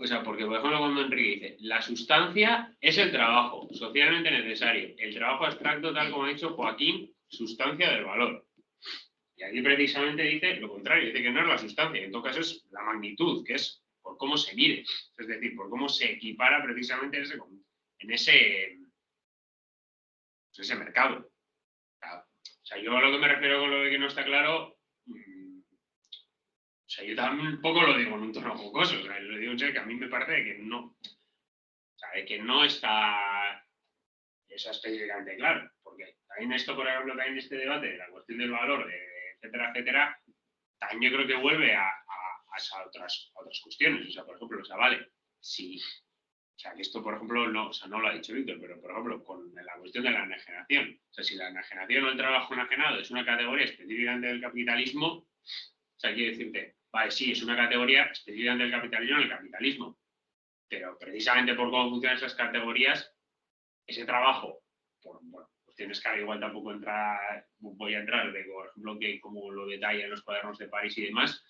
O sea, porque, por ejemplo, cuando Enrique dice, la sustancia es el trabajo socialmente necesario, el trabajo abstracto, tal como ha dicho Joaquín, sustancia del valor. Y aquí precisamente dice lo contrario, dice que no es la sustancia, en todo caso es la magnitud, que es por cómo se mide, es decir, por cómo se equipara precisamente en ese mercado. O sea, yo a lo que me refiero con lo de que no está claro, o sea, yo también un poco lo digo en un tono jocoso, o sea, lo digo en serio, que a mí me parece que no, o sea, de que no está eso específicamente claro, porque también esto, por ejemplo, también este debate de la cuestión del valor, etcétera, también yo creo que vuelve a otras cuestiones. O sea, por ejemplo, o sea, vale, si, o sea, que esto, por ejemplo, no lo ha dicho Víctor, pero, por ejemplo, con la cuestión de la enajenación. O sea, si la enajenación o el trabajo enajenado es una categoría específicamente del capitalismo, o sea, quiero decirte, vale, sí, es una categoría específicamente del capitalismo en el capitalismo, pero precisamente por cómo funcionan esas categorías, ese trabajo, por cuestiones que igual tampoco voy a entrar, de, por ejemplo, que como lo detalla en los cuadernos de París y demás,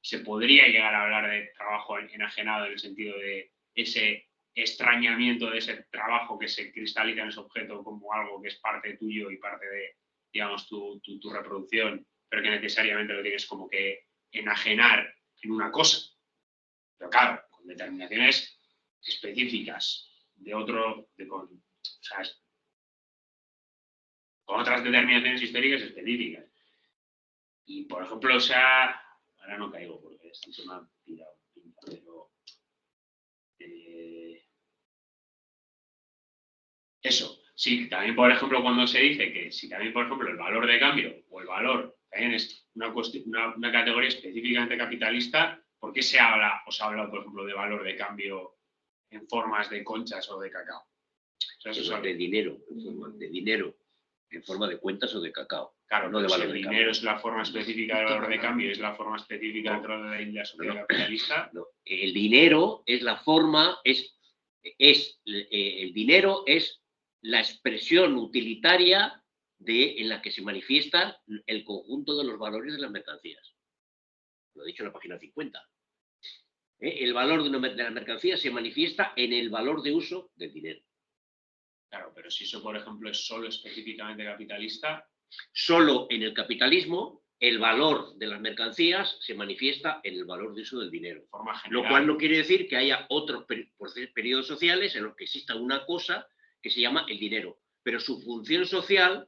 se podría llegar a hablar de trabajo enajenado en el sentido de ese extrañamiento de ese trabajo que se cristaliza en ese objeto como algo que es parte tuyo y parte de, digamos, tu reproducción, pero que necesariamente lo tienes como que enajenar en una cosa. Pero claro, con determinaciones específicas con otras determinaciones históricas específicas. Y, por ejemplo, o sea, ahora no caigo porque esto se me ha tirado, pero eso, sí, también, por ejemplo, cuando se dice que si también, por ejemplo, el valor de cambio o el valor también es una categoría específicamente capitalista, ¿por qué se habla, por ejemplo, de valor de cambio en formas de conchas o de cacao? O sea, eso es de dinero, en forma de cuentas o de cacao. Claro, no de valor si el de dinero es la forma específica del valor de cambio, es la forma específica dentro de la sociedad capitalista. No. El dinero es la forma, el dinero es la expresión utilitaria en la que se manifiesta el conjunto de los valores de las mercancías. Lo he dicho en la página 50. El valor de la mercancía se manifiesta en el valor de uso del dinero. Claro, pero si eso, por ejemplo, es solo específicamente capitalista. Solo en el capitalismo, el valor de las mercancías se manifiesta en el valor de uso del dinero. De forma general. Lo cual no quiere decir que haya otros periodos sociales en los que exista una cosa que se llama el dinero. Pero su función social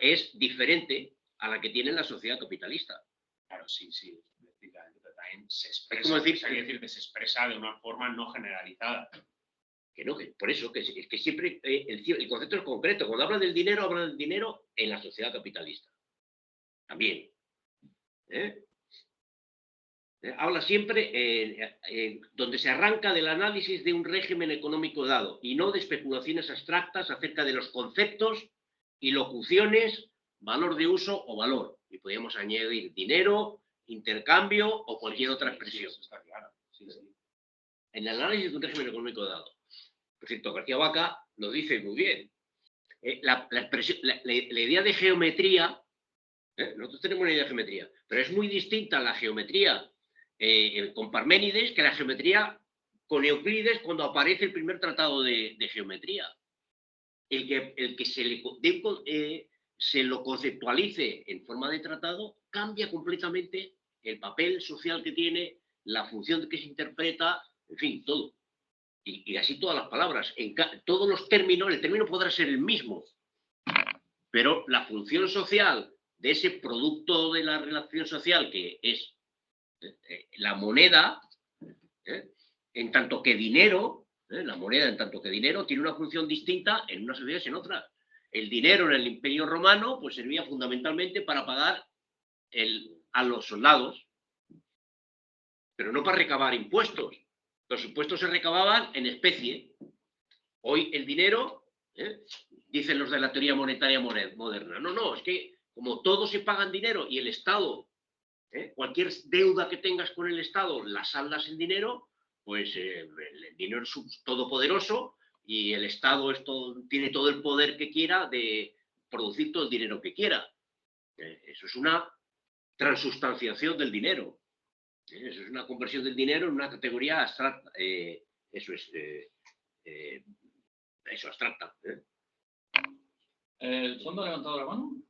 es diferente a la que tiene la sociedad capitalista. Claro, sí, específicamente, pero también se expresa, que se expresa de una forma no generalizada. Que no, por eso, que siempre el concepto es concreto. Cuando habla del dinero en la sociedad capitalista. También. Habla siempre donde se arranca del análisis de un régimen económico dado y no de especulaciones abstractas acerca de los conceptos y locuciones, valor de uso o valor. Y podríamos añadir dinero, intercambio o cualquier otra expresión. Sí, está claro. Sí. En el análisis de un régimen económico dado. Por cierto, García Vaca lo dice muy bien. La idea de geometría Nosotros tenemos una idea de geometría, pero es muy distinta la geometría con Parménides que la geometría con Euclides cuando aparece el primer tratado de geometría. El que se lo conceptualice en forma de tratado cambia completamente el papel social que tiene, la función que se interpreta, en fin, todo. Y así todas las palabras. En todos los términos, el término podrá ser el mismo, pero la función social de ese producto de la relación social que es la moneda, en tanto que dinero, la moneda en tanto que dinero tiene una función distinta en unas sociedades y en otras. El dinero en el Imperio Romano pues servía fundamentalmente para pagar a los soldados, pero no para recabar impuestos. Los impuestos se recababan en especie. Hoy el dinero, dicen los de la teoría monetaria moderna, no, es que como todo se paga en dinero y el Estado, cualquier deuda que tengas con el Estado la saldas en dinero, pues el dinero es todopoderoso y el Estado tiene todo el poder que quiera de producir todo el dinero que quiera. Eso es una transustanciación del dinero. Eso es una conversión del dinero en una categoría abstracta. Eso es abstracta. ¿El fondo ha levantado la mano?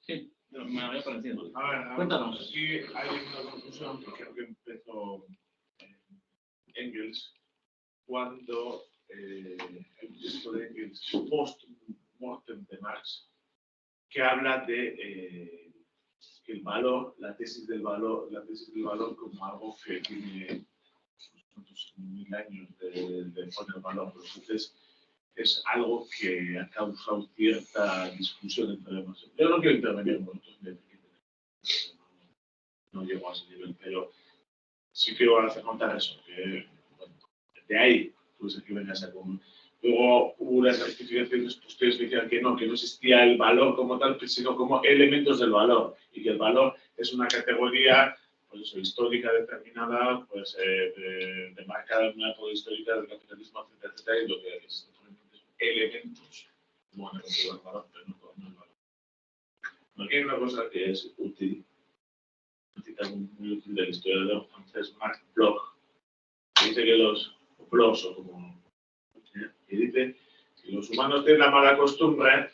Sí, me había parecido. A ver, Cuéntanos. Sí, hay una conclusión que creo que empezó Engels cuando el texto de Engels, post-mortem de Marx, que habla de que el valor, la tesis del valor como algo que tiene unos 1000 años de poner valor. Entonces, es algo que ha causado cierta discusión entre nosotros. Yo no quiero intervenir en vosotros, no llego a ese nivel, pero sí quiero hacer contar eso, que bueno, de ahí puede ser que vengas a con. Luego hubo unas rectificaciones posteriores que decían que no existía el valor como tal, sino como elementos del valor, y que el valor es una categoría pues eso, histórica determinada, pues demarcada en una época histórica del capitalismo, etcétera, etcétera, y lo que es elementos como van a controlar el valor, pero no el valor. Aquí hay una cosa que es útil, una cita muy útil del historiador francés Marc Bloch, que dice que los Blochs, o como y dice que los humanos tienen la mala costumbre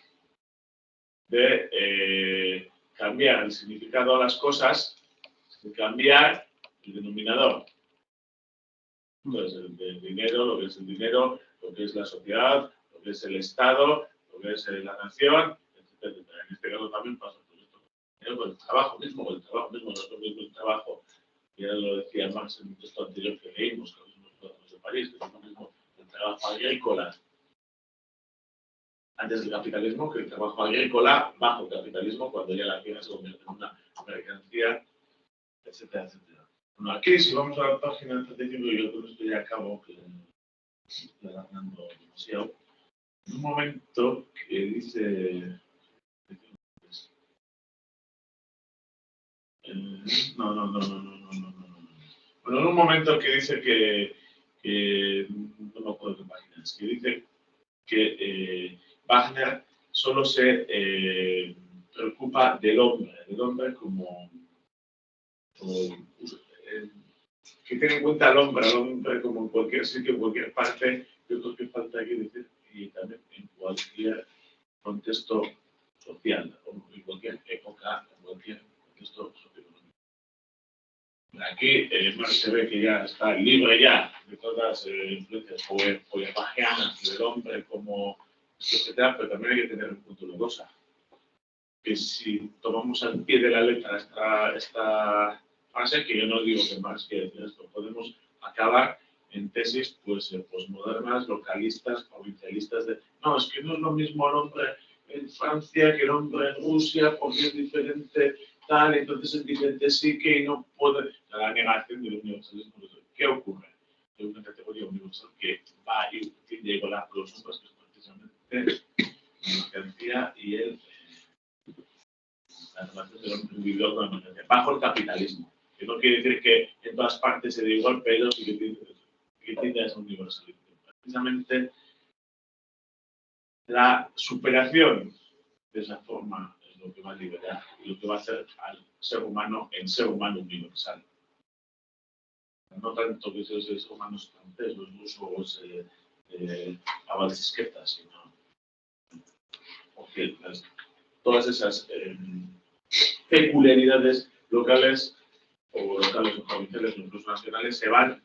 de cambiar el significado a las cosas, de cambiar el denominador. Entonces, el dinero, lo que es el dinero, lo que es la sociedad, lo que es el Estado, lo que es la nación, etc. En este caso también pasa por esto. Con el trabajo mismo, no es lo mismo el trabajo. Ya lo decía Marx en un texto anterior que leímos, que los de París, que es lo mismo el trabajo agrícola antes del capitalismo que el trabajo agrícola bajo el capitalismo, cuando ya la tierra se convierte en una mercancía, etcétera, etcétera. Bueno, aquí si vamos a la página 35, y yo con esto ya acabo, que estoy alargando demasiado, en un momento que dice... No. Bueno, en un momento que dice que no me acuerdo qué página es, que dice que Wagner solo se preocupa del hombre como que tenga en cuenta al hombre como en cualquier sitio, en cualquier parte. Yo creo que falta aquí decir, y también en cualquier contexto social, o en cualquier época, en cualquier contexto socioeconómico. Aquí Marx se ve que ya está libre ya de todas las influencias feuerbachianas del hombre como etcétera, pero también hay que tener en cuenta una cosa, que si tomamos al pie de la letra esta frase, que yo no digo que Marx quiere decir esto, podemos acabar en tesis pues posmodernas, localistas, provincialistas de no, es que no es lo mismo el hombre en Francia que el hombre en Rusia porque es diferente tal, entonces es diferente sí que no puede la negación del universalismo. ¿Qué ocurre? Hay una categoría universal que va y tiende a igualar a los hombres, que es precisamente la mercancía y la relación del hombre individual con la mercancía, bajo el capitalismo, que no quiere decir que en todas partes se dé igual, pero sí que tiende a ese universalismo. Precisamente la superación de esa forma lo que va a liberar y lo que va a hacer al ser humano en ser humano universal. No tanto que seres humanos francés, los rusos, abalesquetas, sino porque todas esas peculiaridades locales o provinciales o incluso nacionales se van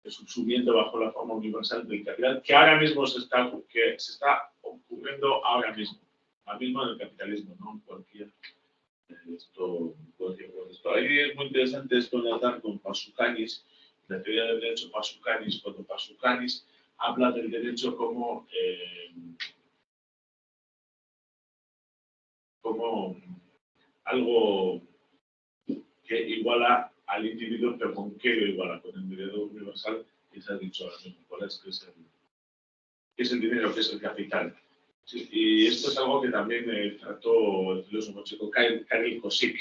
subsumiendo bajo la forma universal del capital, que ahora mismo se está ocurriendo ahora mismo en el capitalismo, no en cualquier esto. Ahí es muy interesante esto de hablar con Pasukanis, la teoría del derecho Pasukanis, cuando Pasukanis habla del derecho como algo que iguala al individuo, pero ¿con qué lo iguala? Con el mediador universal que se ha dicho ahora mismo, ¿cuál es? Que es el dinero, que es el capital. Sí, y esto es algo que también trató el filósofo checo Karel Kosik.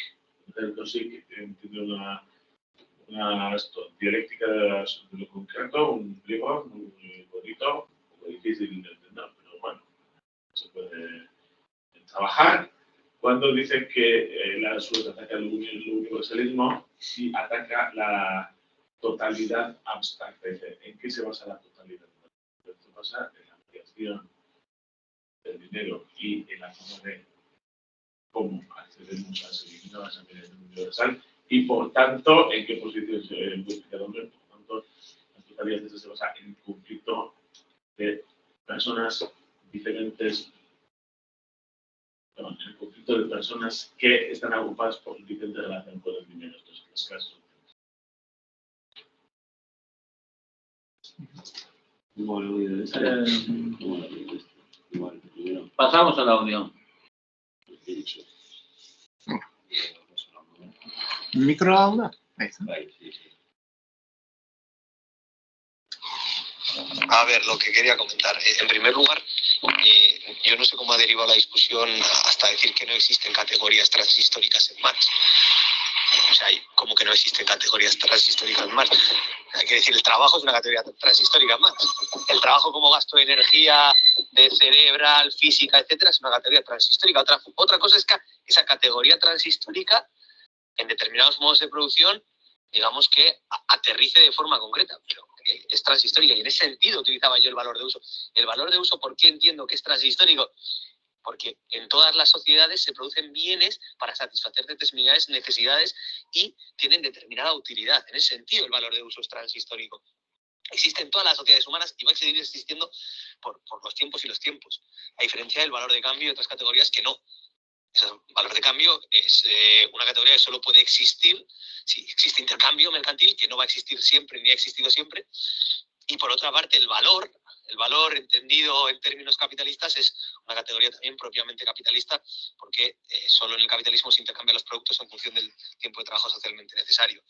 Karel Kosik tiene una dialéctica de lo concreto, un libro muy bonito, un poco difícil de entender, pero bueno, se puede trabajar. Cuando dice que la SUES ataca el universalismo y ataca la totalidad abstracta. Dice, ¿en qué se basa la totalidad? Se basa en la ampliación del dinero y en la forma de cómo accedemos a ese dinero, a esa mediación universal, y por tanto, en qué posición se encuentra cada hombre. Por tanto, la totalidad se basa en el conflicto de personas diferentes, en el conflicto de personas que están agrupadas por diferentes relaciones con el dinero. Estos son los casos. Pasamos al audio. ¿Micro ahora? Ahí está. A ver, lo que quería comentar. En primer lugar, yo no sé cómo ha derivado la discusión hasta decir que no existen categorías transhistóricas en Marx. O sea, ¿cómo que no existen categorías transhistóricas en Marx? Hay que decir, el trabajo es una categoría transhistórica en Marx. El trabajo como gasto de energía, de cerebral, física, etcétera, es una categoría transhistórica. Otra cosa es que esa categoría transhistórica, en determinados modos de producción, digamos que aterrice de forma concreta, pero es transhistórica. Y en ese sentido utilizaba yo el valor de uso. El valor de uso, ¿por qué entiendo que es transhistórico? Porque en todas las sociedades se producen bienes para satisfacer determinadas necesidades y tienen determinada utilidad. En ese sentido, el valor de uso es transhistórico. Existe en todas las sociedades humanas y va a seguir existiendo por los tiempos y los tiempos. A diferencia del valor de cambio y otras categorías que no. El valor de cambio es una categoría que solo puede existir si existe intercambio mercantil, que no va a existir siempre ni ha existido siempre. Y por otra parte, el valor entendido en términos capitalistas es una categoría también propiamente capitalista, porque solo en el capitalismo se intercambian los productos en función del tiempo de trabajo socialmente necesario.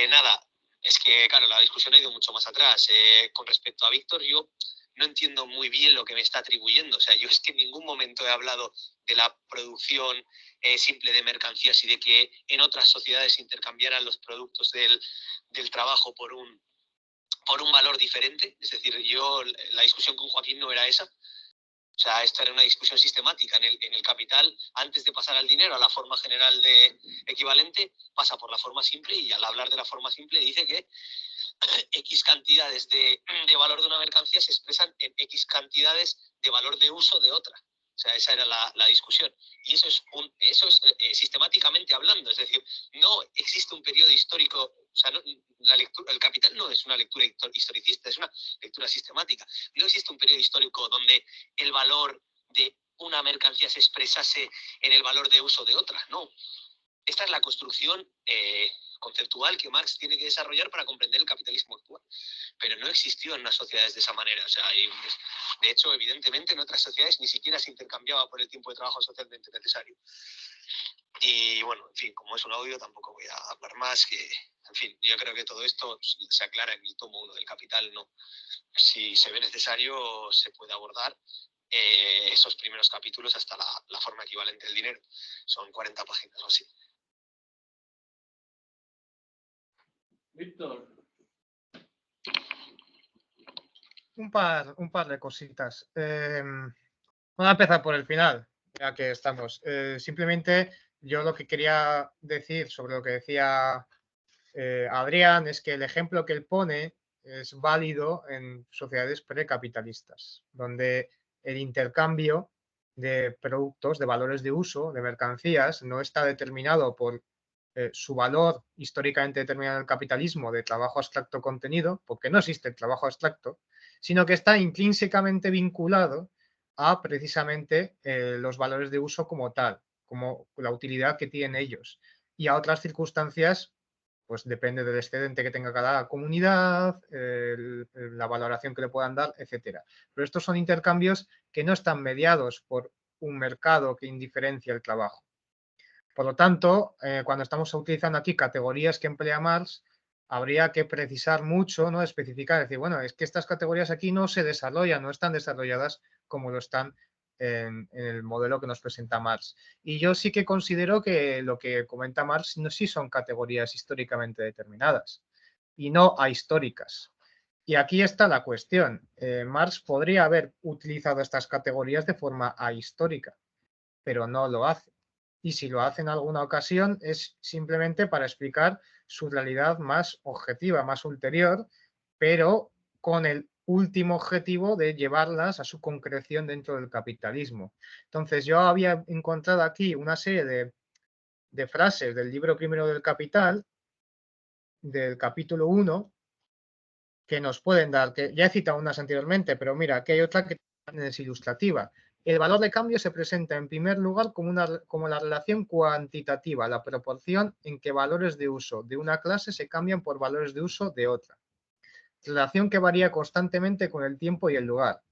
Nada, es que, claro, la discusión ha ido mucho más atrás. Con respecto a Víctor, yo no entiendo muy bien lo que me está atribuyendo. O sea, yo es que en ningún momento he hablado de la producción simple de mercancías y de que en otras sociedades se intercambiaran los productos del trabajo por un valor diferente. Es decir, la discusión con Joaquín no era esa. O sea, esta era una discusión sistemática. En el capital, antes de pasar al dinero, a la forma general de equivalente, pasa por la forma simple, y al hablar de la forma simple dice que X cantidades de valor de una mercancía se expresan en X cantidades de valor de uso de otra. O sea, esa era la discusión. Y eso es sistemáticamente hablando. Es decir, no existe un periodo histórico. O sea, el capital no es una lectura historicista, es una lectura sistemática. No existe un periodo histórico donde el valor de una mercancía se expresase en el valor de uso de otra. No. Esta es la construcción conceptual que Marx tiene que desarrollar para comprender el capitalismo actual. Pero no existió en unas sociedades de esa manera. O sea, de hecho, evidentemente, en otras sociedades ni siquiera se intercambiaba por el tiempo de trabajo socialmente necesario. Y bueno, en fin, como es un audio, tampoco voy a hablar más. En fin, yo creo que todo esto se aclara en el tomo 1 del Capital. No, si se ve necesario, se puede abordar esos primeros capítulos hasta la forma equivalente del dinero. Son 40 páginas o así. Víctor. Un par de cositas. Vamos a empezar por el final. Ya que estamos. Simplemente yo lo que quería decir sobre lo que decía Adrián es que el ejemplo que él pone es válido en sociedades precapitalistas, donde el intercambio de productos, de valores de uso, de mercancías, no está determinado por su valor históricamente determinado en el capitalismo de trabajo abstracto contenido, porque no existe el trabajo abstracto, sino que está intrínsecamente vinculado a precisamente los valores de uso como tal, como la utilidad que tienen ellos, y a otras circunstancias, pues depende del excedente que tenga cada comunidad, la valoración que le puedan dar, etcétera. Pero estos son intercambios que no están mediados por un mercado que indiferencia el trabajo. Por lo tanto, cuando estamos utilizando aquí categorías que emplea Marx, habría que precisar mucho, ¿no? Especificar, decir, bueno, es que estas categorías aquí no se desarrollan, no están desarrolladas como lo están en el modelo que nos presenta Marx. Y yo sí que considero que lo que comenta Marx no, sí son categorías históricamente determinadas y no ahistóricas. Y aquí está la cuestión. Marx podría haber utilizado estas categorías de forma ahistórica, pero no lo hace. Y si lo hace en alguna ocasión es simplemente para explicar su realidad más objetiva, más ulterior, pero con el último objetivo de llevarlas a su concreción dentro del capitalismo. Entonces yo había encontrado aquí una serie de frases del libro primero del Capital, del capítulo 1, que nos pueden dar, que ya he citado unas anteriormente, pero mira, aquí hay otra que es ilustrativa. El valor de cambio se presenta en primer lugar como la relación cuantitativa, la proporción en que valores de uso de una clase se cambian por valores de uso de otra. Relación que varía constantemente con el tiempo y el lugar.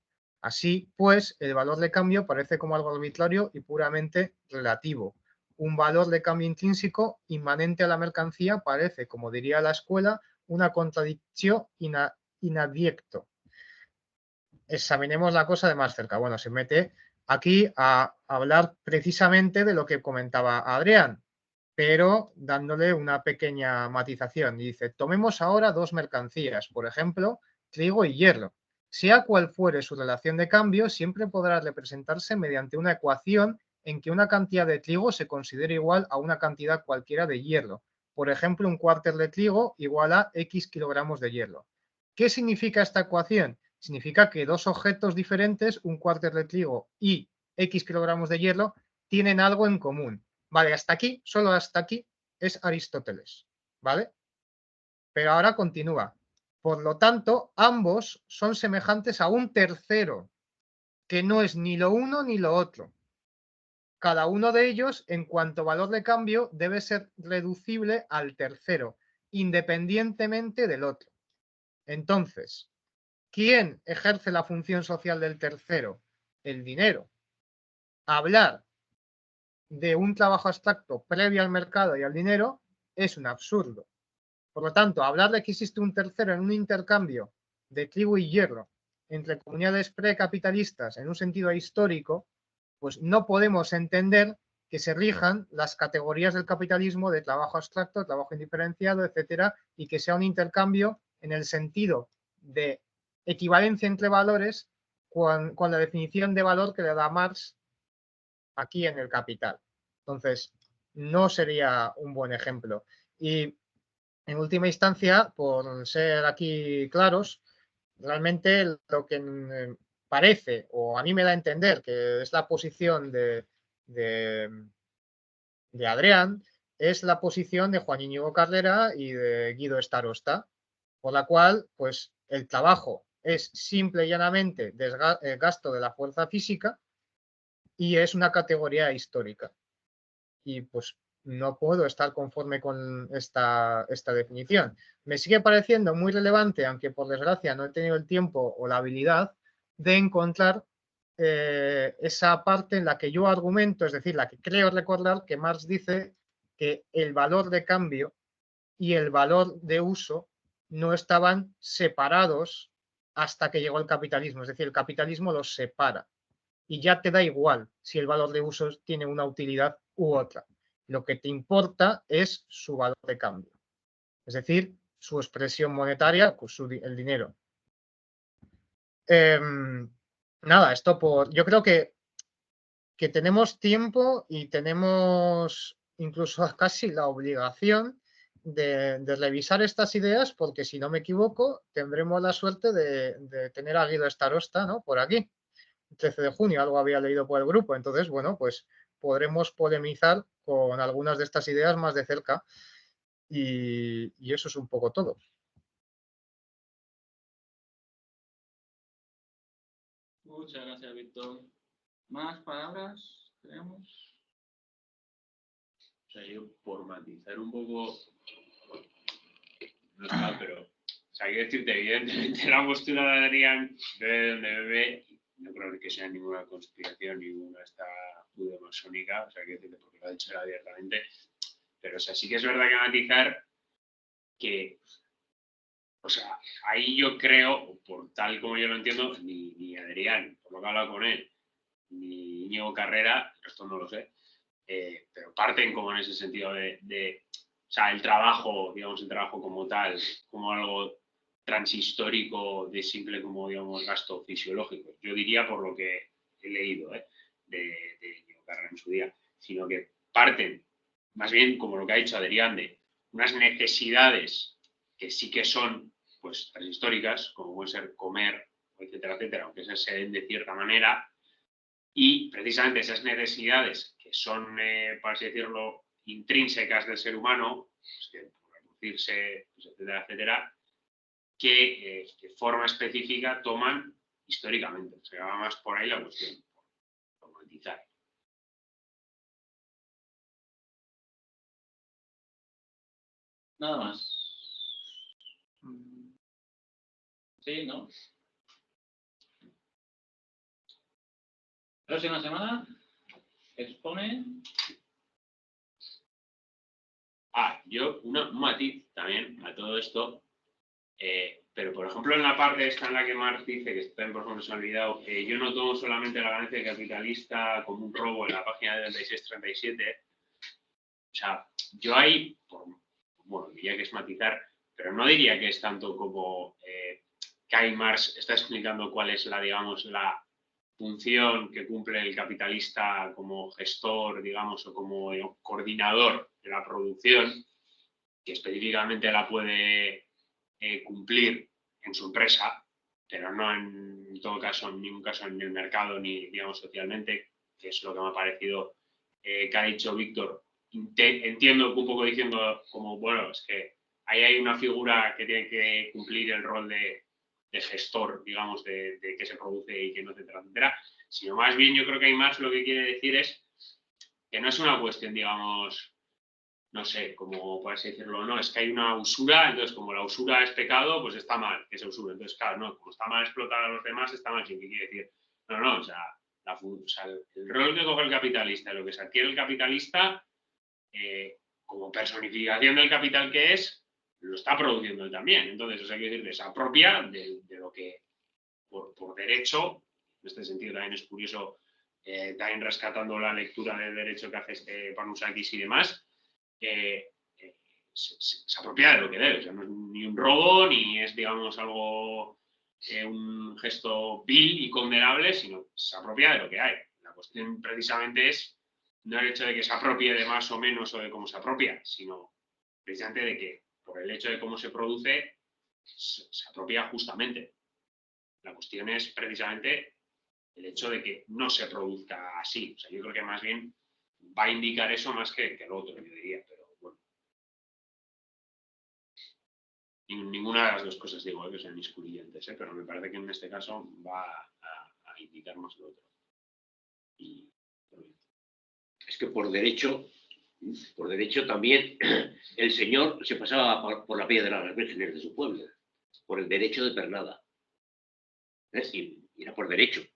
Así, pues, el valor de cambio parece como algo arbitrario y puramente relativo. Un valor de cambio intrínseco inmanente a la mercancía parece, como diría la escuela, una contradicción inadiecto. Examinemos la cosa de más cerca. Bueno, se mete aquí a hablar precisamente de lo que comentaba Adrián, pero dándole una pequeña matización. Y dice, tomemos ahora dos mercancías, por ejemplo, trigo y hierro. Sea cual fuere su relación de cambio, siempre podrá representarse mediante una ecuación en que una cantidad de trigo se considere igual a una cantidad cualquiera de hierro. Por ejemplo, un cuarter de trigo igual a X kilogramos de hierro. ¿Qué significa esta ecuación? Significa que dos objetos diferentes, un cuarter de trigo y X kilogramos de hierro, tienen algo en común. Vale, hasta aquí, solo hasta aquí es Aristóteles, ¿vale? Pero ahora continúa. Por lo tanto, ambos son semejantes a un tercero, que no es ni lo uno ni lo otro. Cada uno de ellos, en cuanto a valor de cambio, debe ser reducible al tercero, independientemente del otro. Entonces, ¿quién ejerce la función social del tercero? El dinero. Hablar de un trabajo abstracto previo al mercado y al dinero es un absurdo. Por lo tanto, hablar de que existe un tercero en un intercambio de trigo y hierro entre comunidades precapitalistas en un sentido histórico, pues no podemos entender que se rijan las categorías del capitalismo de trabajo abstracto, trabajo indiferenciado, etcétera, y que sea un intercambio en el sentido de equivalencia entre valores con la definición de valor que le da Marx aquí en el Capital. Entonces, no sería un buen ejemplo. Y en última instancia, por ser aquí claros, realmente lo que parece, o a mí me da a entender que es la posición de Adrián, es la posición de Juan Íñigo Carrera y de Guido Starosta, por la cual, pues, el trabajo es simple y llanamente gasto de la fuerza física y es una categoría histórica. Y pues no puedo estar conforme con esta definición. Me sigue pareciendo muy relevante, aunque por desgracia no he tenido el tiempo o la habilidad de encontrar esa parte en la que yo argumento, es decir, la que creo recordar que Marx dice que el valor de cambio y el valor de uso no estaban separados hasta que llegó el capitalismo, es decir, el capitalismo los separa y ya te da igual si el valor de uso tiene una utilidad u otra. Lo que te importa es su valor de cambio, es decir, su expresión monetaria, pues el dinero. Nada, esto yo creo que que tenemos tiempo y tenemos incluso casi la obligación de revisar estas ideas, porque si no me equivoco, tendremos la suerte de tener a Guido Starosta, ¿no?, por aquí, el 13 de junio, algo había leído por el grupo. Entonces, bueno, pues podremos polemizar con algunas de estas ideas más de cerca y eso es un poco todo. Muchas gracias, Víctor. ¿Más palabras tenemos? O sea, yo por matizar un poco, no está, pero, o sea, hay que decirte, evidentemente la postura de Adrián de donde bebe, no creo que sea ninguna conspiración, ninguna esta masónica, o sea, hay que decirte porque lo ha dicho él abiertamente, pero, o sea, sí que es verdad que matizar que, o sea, ahí yo creo, por tal como yo lo entiendo, ni Adrián, por lo que he hablado con él, ni Íñigo Carrera, esto no lo sé, pero parten como en ese sentido de o sea, el trabajo, digamos, el trabajo como tal, como algo transhistórico de simple como, digamos, gasto fisiológico. Yo diría por lo que he leído de Íñigo Carrera en su día, sino que parten, más bien como lo que ha dicho Adrián, de unas necesidades que sí que son, pues, transhistóricas, como puede ser comer, etcétera, etcétera, aunque esas se den de cierta manera. Y precisamente esas necesidades que son, por así decirlo, intrínsecas del ser humano, pues que por reproducirse, pues, etcétera, etcétera, que de forma específica toman históricamente. O sea, va más por ahí la cuestión, por matizar. Nada más. Sí, ¿no? Próxima semana expone. Yo un matiz también a todo esto, pero por ejemplo en la parte esta en la que Marx dice, que también por ejemplo se ha olvidado, yo no tomo solamente la ganancia capitalista como un robo en la página de 36-37, o sea, yo ahí, bueno, diría que es matizar, pero no diría que es tanto como Karl Marx está explicando cuál es la, digamos, la función que cumple el capitalista como gestor, digamos, o como coordinador de la producción, que específicamente la puede cumplir en su empresa, pero no en todo caso, en ningún caso en el mercado ni, digamos, socialmente, que es lo que me ha parecido que ha dicho Víctor. Entiendo un poco diciendo como, bueno, es que ahí hay una figura que tiene que cumplir el rol de gestor, digamos, de qué se produce y qué no, etcétera, etcétera, sino más bien yo creo que hay más lo que quiere decir es que no es una cuestión, digamos, no sé, como por así decirlo, no, es que hay una usura, entonces como la usura es pecado, pues está mal que se usure. Entonces, claro, no, como está mal explotar a los demás, está mal. ¿Qué quiere decir? No, o sea, el rol que coge el capitalista, lo que se adquiere el capitalista, como personificación del capital que es, lo está produciendo él también. Entonces, o sea, quiere decir, se apropia de lo que por derecho, en este sentido también es curioso, también rescatando la lectura del derecho que hace Panusakis y demás, se apropia de lo que debe. O sea, no es ni un robo, ni es, digamos, algo, un gesto vil y condenable, sino se apropia de lo que hay. La cuestión precisamente es no el hecho de que se apropie de más o menos o de cómo se apropia, sino precisamente de que por el hecho de cómo se produce, se apropia justamente. La cuestión es precisamente el hecho de que no se produzca así. O sea, yo creo que más bien va a indicar eso más que lo otro, yo diría, pero bueno. Ninguna de las dos cosas digo que sean excluyentes, pero me parece que en este caso va a indicar más lo otro. Es que por derecho también el señor se pasaba por la piedra de las vírgenes de su pueblo, por el derecho de pernada. Y era por derecho.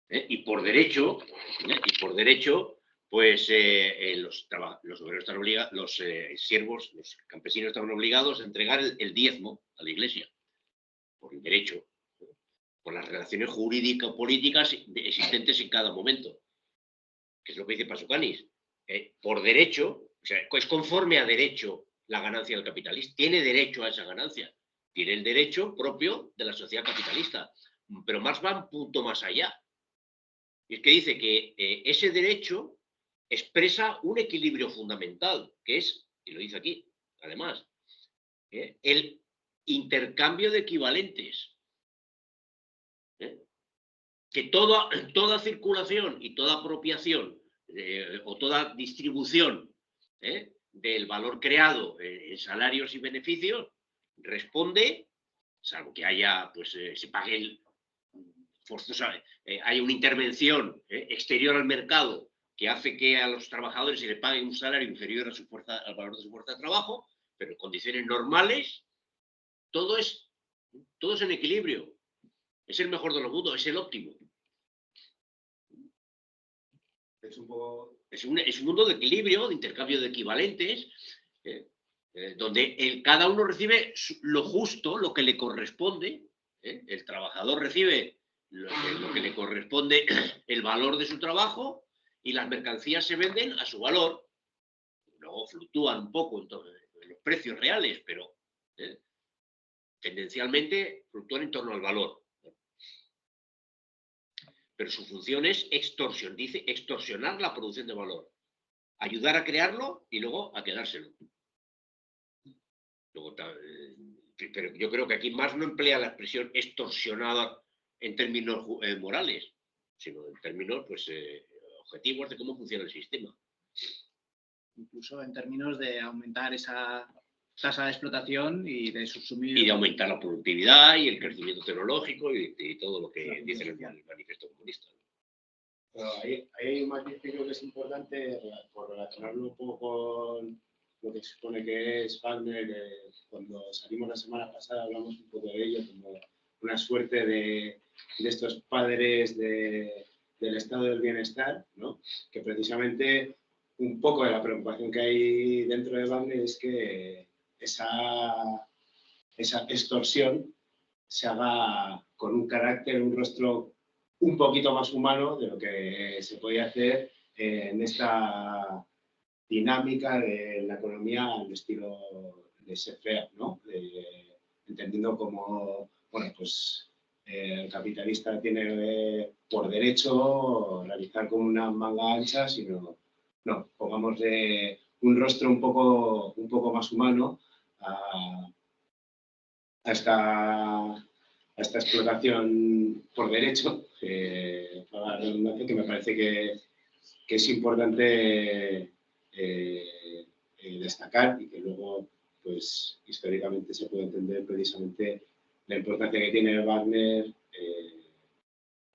Y por derecho, pues los obreros están obligados, los siervos, los campesinos estaban obligados a entregar el diezmo a la iglesia, por el derecho, por las relaciones jurídico-políticas existentes en cada momento, que es lo que dice Pasukanis. Por derecho, o sea, es conforme a derecho la ganancia del capitalista, tiene derecho a esa ganancia, tiene el derecho propio de la sociedad capitalista, pero Marx va un punto más allá. Y es que dice que ese derecho expresa un equilibrio fundamental, que es, y lo dice aquí, además, el intercambio de equivalentes. Que toda circulación y toda apropiación o toda distribución del valor creado en salarios y beneficios responde, salvo que haya, pues se pague hay una intervención exterior al mercado que hace que a los trabajadores se les pague un salario inferior a al valor de su fuerza de trabajo, pero en condiciones normales, todo es en equilibrio. Es el mejor de los mundos, es el óptimo. Es un poco... Es un mundo de equilibrio, de intercambio de equivalentes, donde cada uno recibe lo justo, lo que le corresponde. El trabajador recibe lo que le corresponde, el valor de su trabajo, y las mercancías se venden a su valor. Luego fluctúan un poco en los precios reales, pero tendencialmente fluctúan en torno al valor. Pero su función es extorsionar la producción de valor. Ayudar a crearlo y luego a quedárselo. Pero yo creo que aquí Marx no emplea la expresión extorsionada en términos morales, sino en términos pues, objetivos de cómo funciona el sistema. Incluso en términos de aumentar esa tasa de explotación y de subsumir... Y de aumentar la productividad y el crecimiento tecnológico y todo lo que dice el manifiesto comunista. Pero ahí hay un matiz que creo que es importante por relacionarlo un poco con lo que se supone que es Wagner. Cuando salimos la semana pasada hablamos un poco de ello como una suerte de estos padres del estado del bienestar, ¿no? Que precisamente un poco de la preocupación que hay dentro de Wagner es que esa extorsión se haga con un carácter, un rostro un poquito más humano de lo que se podía hacer en esta dinámica de la economía al estilo de Sheffer, ¿no? Entendiendo como, bueno, pues el capitalista tiene por derecho realizar con una manga ancha, sino, no, pongamos un rostro un poco más humano a esta explotación por derecho, para la redundancia, que me parece que es importante destacar y que luego, pues, históricamente se puede entender precisamente la importancia que tiene Wagner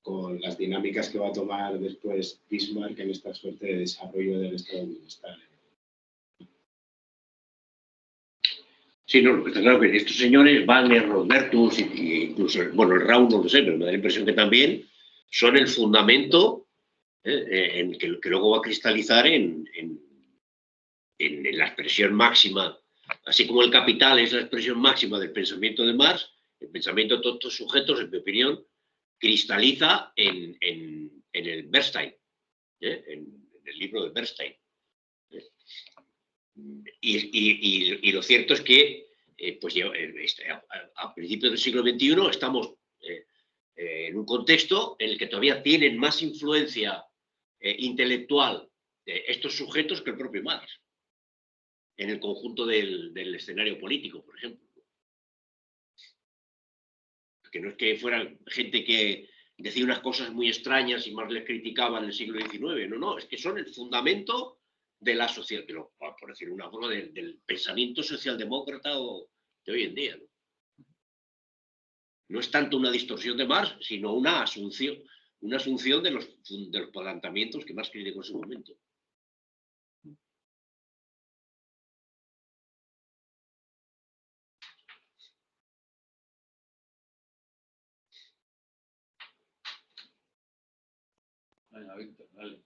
con las dinámicas que va a tomar después Bismarck en esta suerte de desarrollo del estado de bienestar. Sí, no, lo que está claro que estos señores, Wagner, Rodbertus, incluso, bueno, el Raúl no lo sé, pero me da la impresión que también son el fundamento en que luego va a cristalizar en la expresión máxima, así como el Capital es la expresión máxima del pensamiento de Marx, el pensamiento de todos estos sujetos, en mi opinión, cristaliza en el Bernstein, en el libro de Bernstein. Y lo cierto es que pues, a principios del siglo XXI estamos en un contexto en el que todavía tienen más influencia intelectual estos sujetos que el propio Marx, en el conjunto del escenario político, por ejemplo. Que no es que fueran gente que decía unas cosas muy extrañas y Marx les criticaba en el siglo XIX, no, es que son el fundamento de la sociedad, por decir una forma, del pensamiento socialdemócrata de hoy en día. No es tanto una distorsión de Marx, sino una asunción de los planteamientos que Marx criticó en su momento. Venga, Víctor, dale.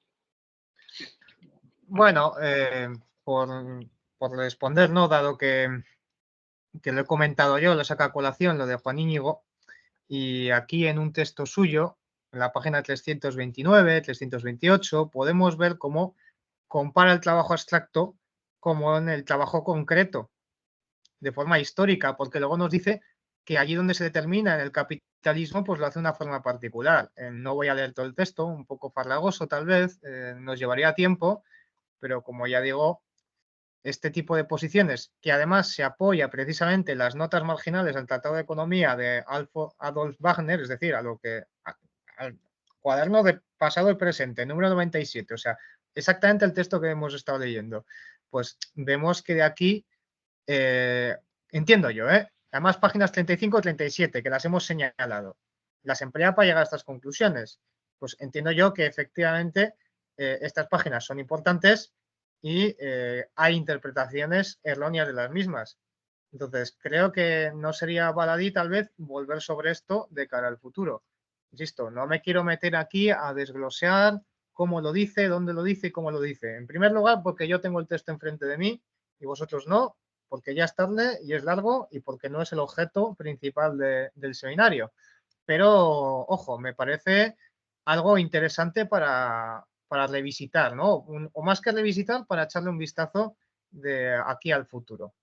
Bueno, por responder, ¿no? Dado que lo he comentado yo, lo saca a colación, lo de Juan Íñigo, y aquí en un texto suyo, en la página 329, 328, podemos ver cómo compara el trabajo abstracto con el trabajo concreto, de forma histórica, porque luego nos dice que allí donde se determina en el capítulo capitalismo pues lo hace de una forma particular. No voy a leer todo el texto, un poco farragoso tal vez, nos llevaría tiempo, pero como ya digo, este tipo de posiciones, que además se apoya precisamente en las notas marginales al Tratado de Economía de Adolf Wagner, es decir, al cuaderno de pasado y presente, número 97, o sea, exactamente el texto que hemos estado leyendo, pues vemos que de aquí, entiendo yo, además páginas 35 y 37, que las hemos señalado, las emplea para llegar a estas conclusiones. Pues entiendo yo que efectivamente estas páginas son importantes y hay interpretaciones erróneas de las mismas. Entonces, creo que no sería baladí tal vez volver sobre esto de cara al futuro. Insisto, no me quiero meter aquí a desglosear cómo lo dice, dónde lo dice y cómo lo dice. En primer lugar, porque yo tengo el texto enfrente de mí y vosotros no, porque ya es tarde y es largo y porque no es el objeto principal del seminario. Pero, ojo, me parece algo interesante para revisitar, ¿no? O más que revisitar, para echarle un vistazo de aquí al futuro.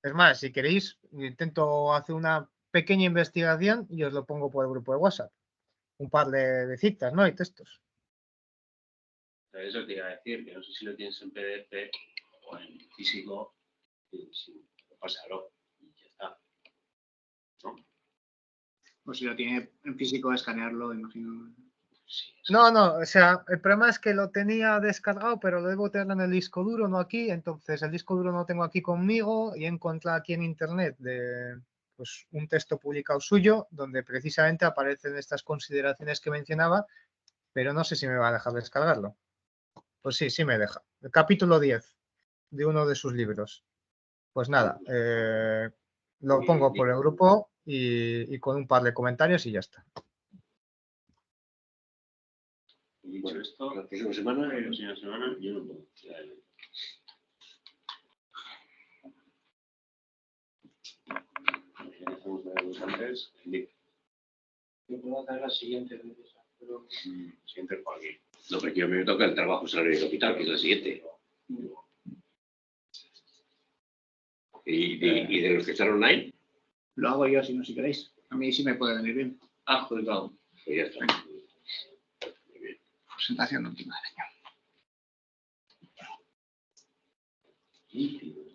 Es más, si queréis, intento hacer una pequeña investigación y os lo pongo por el grupo de WhatsApp. Un par de citas, ¿no? Y textos. Eso te iba a decir, que no sé si lo tienes en PDF o en físico, pásalo y ya está. ¿No? Pues si lo tiene en físico, escanearlo, imagino. Sí, No, o sea, el problema es que lo tenía descargado, pero lo debo tener en el disco duro, no aquí. Entonces, el disco duro no lo tengo aquí conmigo y he encontrado aquí en internet pues, un texto publicado suyo donde precisamente aparecen estas consideraciones que mencionaba, pero no sé si me va a dejar descargarlo. Pues sí me deja. El capítulo 10 de uno de sus libros. Pues nada, lo pongo por el grupo y con un par de comentarios y ya está. Y dicho esto, la próxima semana yo no puedo. Hacemos antes el día. Yo puedo hacer la siguiente, pero siguiente por aquí. No, pero yo me toca el trabajo salario y capital, que es la siguiente. ¿Y de los que están online? Lo hago yo, si no, si queréis. A mí sí me puede venir bien. Juzgado. Pues ya está. Muy bien. Presentación última del año.